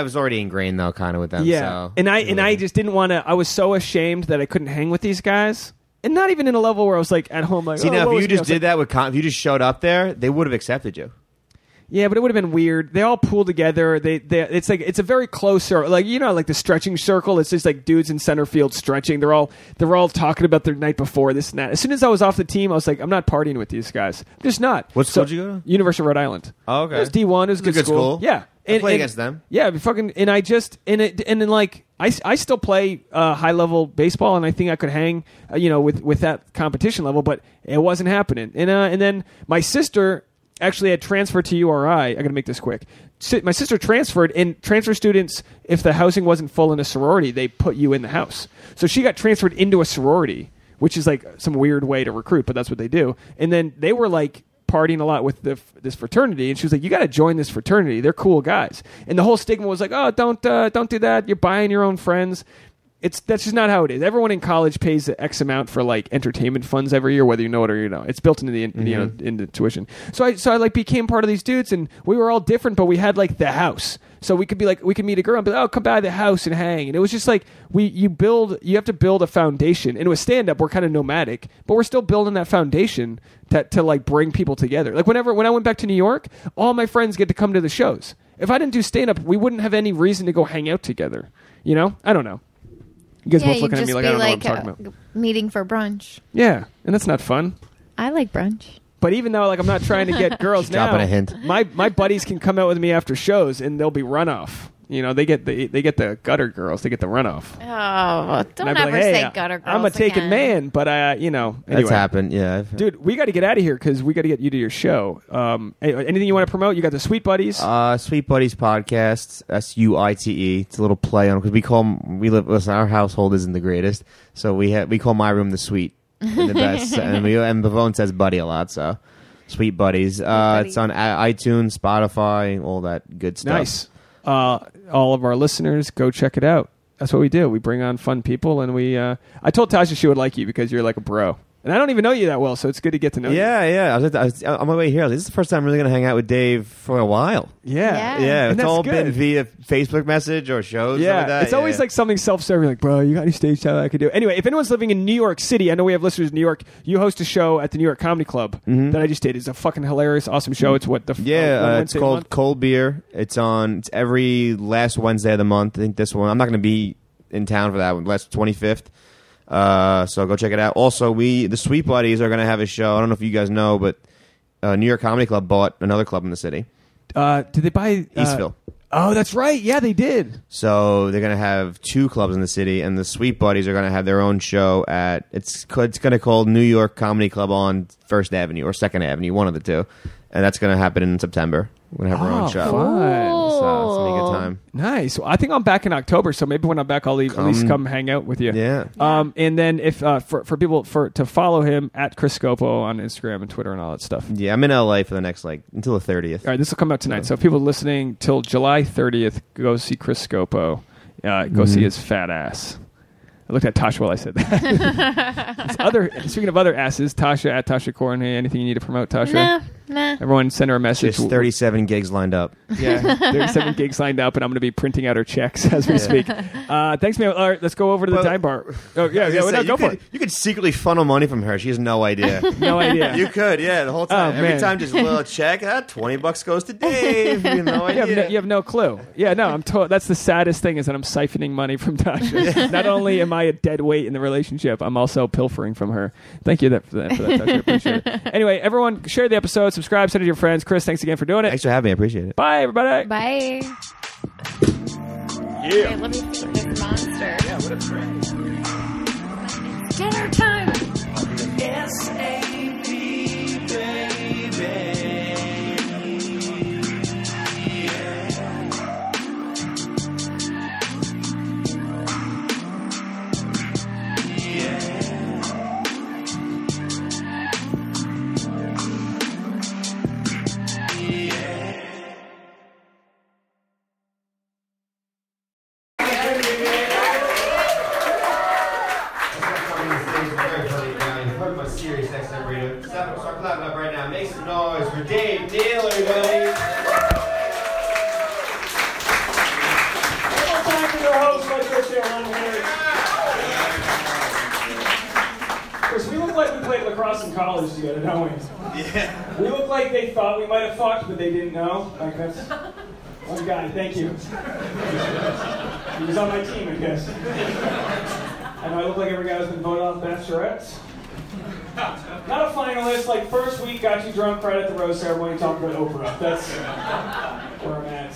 was already ingrained though, kind of with them. Yeah, so. and I just didn't want to. I was so ashamed that I couldn't hang with these guys, and not even in a level where I was like at home. Like, see, now if you just did that, if you just showed up there, they would have accepted you. Yeah, but it would have been weird. They all pool together. It's like it's a very close circle. Like like the stretching circle. It's just like dudes in center field stretching. They're all talking about their night before, this and that. As soon as I was off the team, I was like, I'm not partying with these guys. I'm just not. What school did you go to? University of Rhode Island. Oh, okay. It was D1. It was a good school. Yeah, I played against them. Yeah, I still play high level baseball, and I think I could hang, with that competition level, but it wasn't happening. And then my sister actually had transferred to URI. I got to make this quick. My sister transferred, and transfer students, if the housing wasn't full in a sorority, they put you in the house. So she got transferred into a sorority, which is like some weird way to recruit, but that's what they do. And then they were like partying a lot with this fraternity, and she was like, you got to join this fraternity. They're cool guys. And the whole stigma was like, oh, don't do that. You're buying your own friends. That's just not how it is. Everyone in college pays the X amount for like entertainment funds every year, whether you know it or you don't. It's built into the into tuition. So I like became part of these dudes, and we were all different, but we had like the house. So we could be like, we could meet a girl and be like, oh, come by the house and hang. And it was just like you have to build a foundation. And with stand up, we're kind of nomadic, but we're still building that foundation to like bring people together. Like when I went back to New York, all my friends get to come to the shows. If I didn't do stand up, we wouldn't have any reason to go hang out together. I don't know. You guys both looking at me like I don't know what I'm talking about. Meeting for brunch. Yeah, and that's not fun. I like brunch. But even though like I'm not trying to get girls now, dropping a hint. My buddies can come out with me after shows, and they'll be runoff. They get the gutter girls. They get the runoff. Oh, don't ever like, hey, say gutter girls. I'm a taken man, but anyway. That's happened. Yeah, dude, we got to get out of here because we got to get you to your show. Anything you want to promote? You got the Sweet Buddies. Sweet Buddies podcast. SUITE. It's a little play on because our household isn't the greatest, so we call my room the Sweet and the best, and Bavone says Buddy a lot, so Sweet Buddies. It's on iTunes, Spotify, all that good stuff. Nice. All of our listeners, go check it out. That's what we do. We bring on fun people, and I told Tasha she would like you because you're like a bro. And I don't even know you that well, so it's good to get to know you. Yeah. I was on my way here. This is the first time I'm really going to hang out with Dave for a while. Yeah. It's all been via Facebook message or shows. Yeah, like that. It's always like something self-serving, like, bro, you got any stage time I could do? Anyway, if anyone's living in New York City, I know we have listeners in New York. You host a show at the New York Comedy Club that I just did. It's a fucking hilarious, awesome show. It's it's called Cold Beer. It's every last Wednesday of the month. I think this one. I'm not going to be in town for that one. Last 25th. So go check it out. Also, the Sweet Buddies are going to have a show. I don't know if you guys know, but New York Comedy Club bought another club in the city. Did they buy Eastville? Oh, that's right. Yeah, they did. So they're going to have two clubs in the city, and the Sweet Buddies are going to have their own show at it's going to call New York Comedy Club on First Avenue or Second Avenue, one of the two, and that's going to happen in September. We're going to have our own show. Fun. So it's going to be a good time. Nice. Well, I think I'm back in October, so maybe when I'm back, I'll at least come hang out with you. Yeah. And then if for people to follow him at Chris Scopo on Instagram and Twitter and all that stuff. Yeah, I'm in LA for the next until the 30th. All right, this will come out tonight. So if people listening till July 30th, go see Chris Scopo. Go see his fat ass. I looked at Tasha while I said that. Speaking of other asses, Tasha at Tasha Corney. Anything you need to promote, Tasha? No. Nah. Everyone send her a message. Just 37 gigs lined up. Yeah, 37 gigs lined up, and I'm going to be printing out her checks as we speak. Thanks, man. All right, let's go over to the dive bar. Oh, yeah, go for it. You could secretly funnel money from her. She has no idea. No idea. You could, yeah, the whole time. Oh, Every man. time, just a little check. $20 goes to Dave. You have no idea. You have no clue. Yeah, no, that's the saddest thing is that I'm siphoning money from Tasha. Not only am I a dead weight in the relationship, I'm also pilfering from her. Thank you for that, Tasha. I appreciate it. Anyway, everyone, share the episode, subscribe, send it to your friends. Chris, thanks again for doing it. Thanks for having me. I appreciate it. Bye, everybody. Bye. Yeah. Okay, let me see this monster. Yeah, what a friend. Dinner time. S.A.P. baby. Start clapping up right now. Make some noise for Dave, Neal, everybody. One more time for your host, my first year on Chris, we look like we played lacrosse in college together, don't we? Yeah. We look like they thought we might have fucked, but they didn't know. Like, that's one guy. Thank you. He was on my team, I guess. And I look like every guy who's been voted off Bachelorettes. Not a finalist, like first week got you drunk right at the rose ceremony talking about Oprah. That's where I'm at.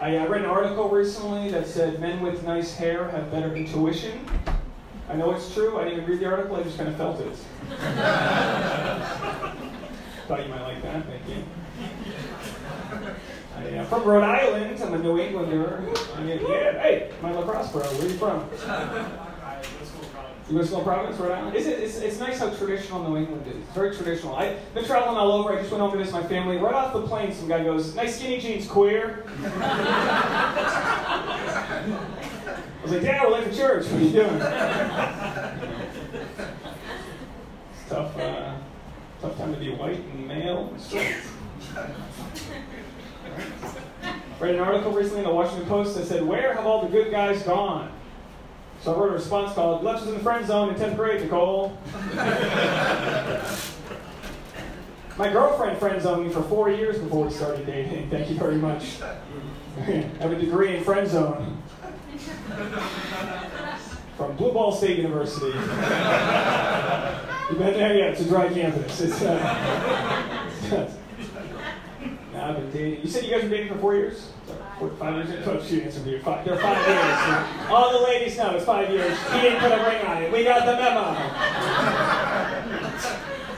I read an article recently that said men with nice hair have better intuition. I know it's true, I didn't even read the article, I just kind of felt it. Thought you might like that, thank you. I'm from Rhode Island, I'm a New Englander. Hey, my lacrosse pro, where are you from? You go to school in Providence, Rhode Island? It's nice how traditional New England is. It's very traditional. I've been traveling all over. I just went home to visit my family. Right off the plane, some guy goes, "Nice skinny jeans, queer." I was like, "Dad, we're late for church. What are you doing?" It's tough time to be white and male and straight. Read an article recently in the Washington Post that said, "Where have all the good guys gone?" So I wrote a response called, "Left us in the friend zone in 10th grade, Nicole." My girlfriend friend zoned me for 4 years before we started dating. Thank you very much. I have a degree in friend zone. From Blue Ball State University. You been there? Yeah, it's a dry campus. I've been dating. You said you guys were dating for 4 years? 5 years? Oh, shoot, answer for you. They're 5 years. All the ladies know it's 5 years. He didn't put a ring on it. We got the memo.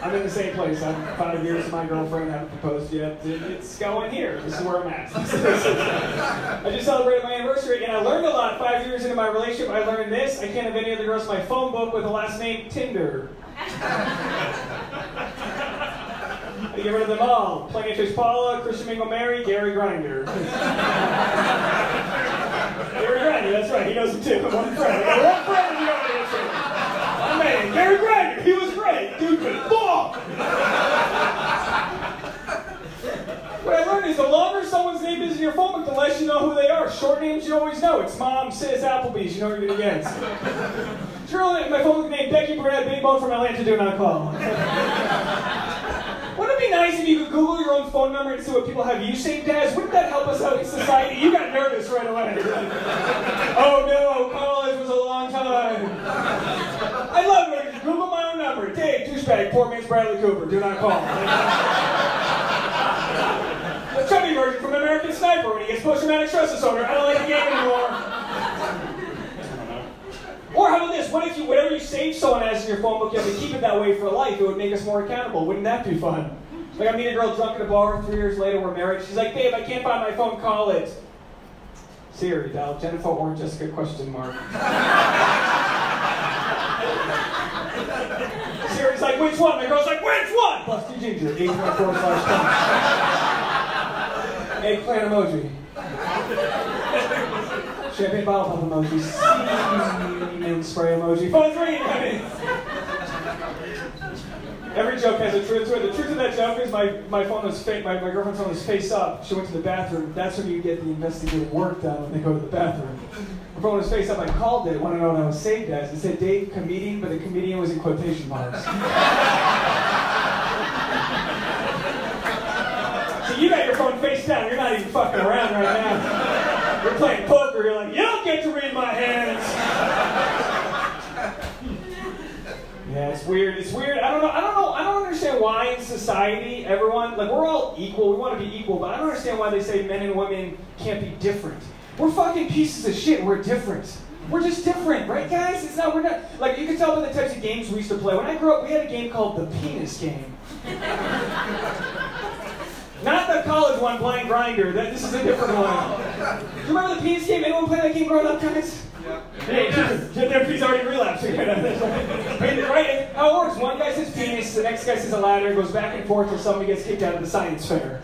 I'm in the same place. I'm 5 years. My girlfriend haven't proposed yet. It's going here. This is where I'm at. I just celebrated my anniversary, and I learned a lot. 5 years into my relationship, I learned this. I can't have any other girls in my phone book with the last name Tinder. I get rid of them all. Plenty of Fish Paula, Christian Mingle Mary, Gary Grinder. Gary Grinder, that's right. He knows him too. One friend. One friend in the audience. My man, Gary Grinder. He was great. Dude could fuck. What I learned is the longer someone's name is in your phone book, the less you know who they are. Short names you always know. It's Mom, Sis, Applebee's. You know what you're going to get. Sure, my phone book name, Becky Burnett, Big Bone from Atlanta, do not call. Wouldn't it be nice if you could Google your own phone number and see what people have you saved as? Wouldn't that help us out in society? You got nervous right away. Oh no, college was a long time. I love it when I just Google my own number. Dave, douchebag, poor man's Bradley Cooper, do not call. The chubby version from American Sniper when he gets post-traumatic stress disorder. I don't like the game anymore. Or how about this? What if whatever you save someone as in your phone book, you have to keep it that way for life? It would make us more accountable. Wouldn't that be fun? Like I meet a girl drunk at a bar, 3 years later we're married. She's like, "Babe, I can't find my phone, call it." Siri, dial Jennifer or Jessica question mark. Siri's like, "Which one?" My girl's like, "Which one?" Plus 2 ginger, 8.4/10. Eggplant emoji. Champagne bottle pop emoji. Semen spray emoji. Phone 3, Every joke has a truth to it. The truth of that joke is my phone was my girlfriend's phone was face up. She went to the bathroom. That's when you get the investigative work done when they go to the bathroom. My phone was face up. I called it. Want to know what I was saved as? It said Dave comedian, but the comedian was in quotation marks. So you got your phone face down. You're not even fucking around right now. You're playing poker. You're like, you don't get to read my hands. Yeah, it's weird. It's weird. I don't know. I don't understand why in society everyone, like, we're all equal. We want to be equal, but I don't understand why they say men and women can't be different. We're fucking pieces of shit. We're different. We're just different, right, guys? We're not, like, you can tell by the types of games we used to play. When I grew up, we had a game called the penis game. Not the college one, Blind Grinder. This is a different one. Do you remember the penis game? Anyone play that game growing up, guys? Yeah. He's already relapsing. Right? How it works, one guy says penis, the next guy says a ladder, goes back and forth until somebody gets kicked out of the science fair.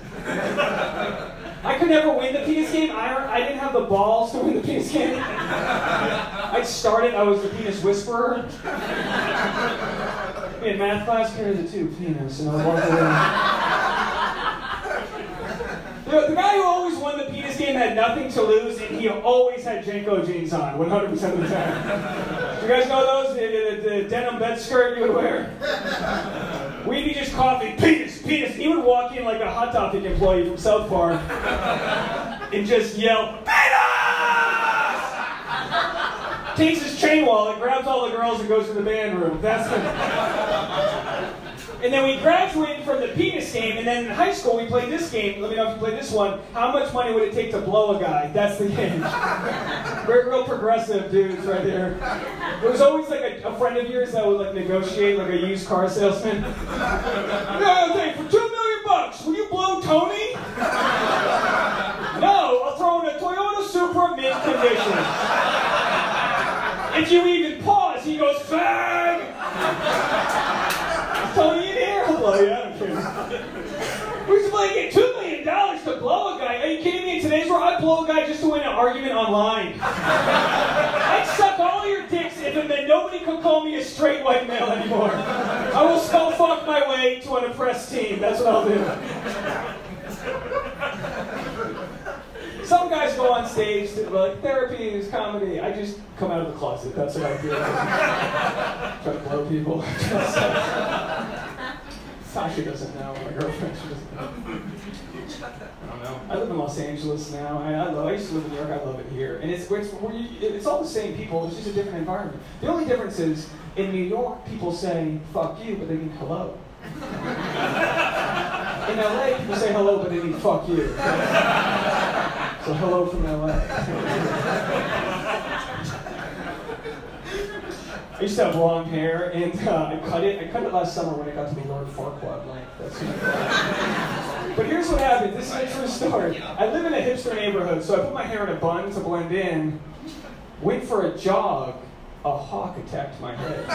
I could never win the penis game. I didn't have the balls to win the penis game. I was the penis whisperer. In math class, carries a two penis, and I walk away. The guy who always won the penis game had nothing to lose, and he always had Janko jeans on, 100% of the time. You guys know those? The denim bed skirt you would wear? We'd be just coughing, penis, penis. He would walk in like a Hot Topic employee from South Park and just yell, penis! Takes his chain wallet, grabs all the girls, and goes to the band room. That's the... And then we graduated from the penis game, and then in high school we played this game. Let me know if you played this one. How much money would it take to blow a guy? That's the game. We're real progressive dudes right there. There was always like a friend of yours that would like negotiate, like a used car salesman. No, okay, for $2 million, will you blow Tony? No, I'll throw in a Toyota Supra mint condition. If you even pause, he goes, fag! Tony in here? I'll blow you. I don't care. We used to play get $2 million to blow a guy. Are you kidding me? In today's world, I'd blow a guy just to win an argument online. I'd suck all your dicks if it meant nobody could call me a straight white male anymore. I will skull fuck my way to an oppressed team. That's what I'll do. Some guys go on stage to like, therapy is comedy. I just come out of the closet. That's what I do. Try to blow people. Tasha doesn't know. My girlfriend, she doesn't know. I don't know. I live in Los Angeles now. I used to live in New York. I love it here. And it's all the same people. It's just a different environment. The only difference is, in New York, people say, fuck you, but they mean hello. In LA, people say hello, but they mean fuck you. So hello from LA. I used to have long hair, and I cut it last summer when I got to the Lord Farquaad length. But here's what happened. This is a true story. I live in a hipster neighborhood, so I put my hair in a bun to blend in. Went for a jog. A hawk attacked my head.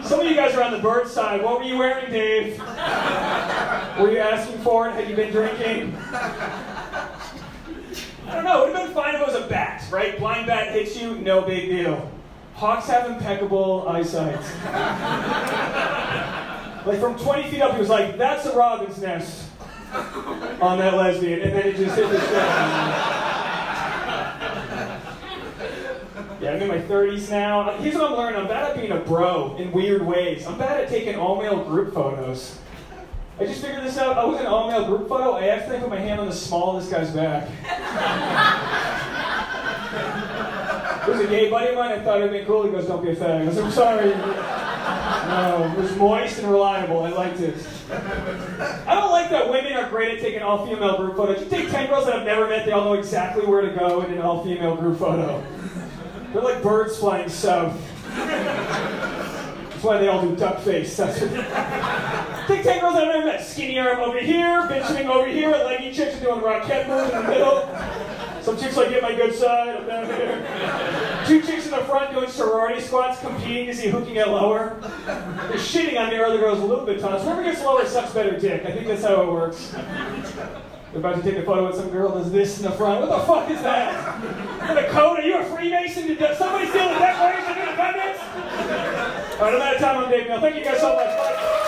Some of you guys are on the bird side. What were you wearing, Dave? Were you asking for it? Had you been drinking? I don't know. It would have been fine if it was a bat, right? Blind bat hits you, no big deal. Hawks have impeccable eyesight. Like from 20 feet up, he was like, that's a robin's nest on that lesbian. And then it just hit the shit. Yeah, I'm in my 30s now. Here's what I'm learning. I'm bad at being a bro in weird ways. I'm bad at taking all-male group photos. I just figured this out. I was in an all-male group photo. I accidentally put my hand on the small of this guy's back. It was a gay buddy of mine. I thought it would be cool. He goes, don't be a fag. I was like, I'm sorry. No, it was moist and reliable. I liked it. I don't like that women are great at taking all-female group photos. You take 10 girls that I've never met, they all know exactly where to go in an all-female group photo. They're like birds flying south. That's why they all do duck face. Take 10 girls I've never met. Skinny arm over here, bitch swing over here, leggy chicks are doing the Rockette move in the middle. Some chicks like, get my good side, I'm down here. 2 chicks in the front doing sorority squats, competing to see who can get lower. They're shitting on the other girls a little bit tons. Whoever gets lower sucks better dick. I think that's how it works. They're about to take a photo with some girl does this in the front. What the fuck is that? Is that a code? Are you a Freemason? Did somebody steal the Declaration of Independence? right, I'm out of time. I'm Dave Neal. Thank you guys so much. Bye.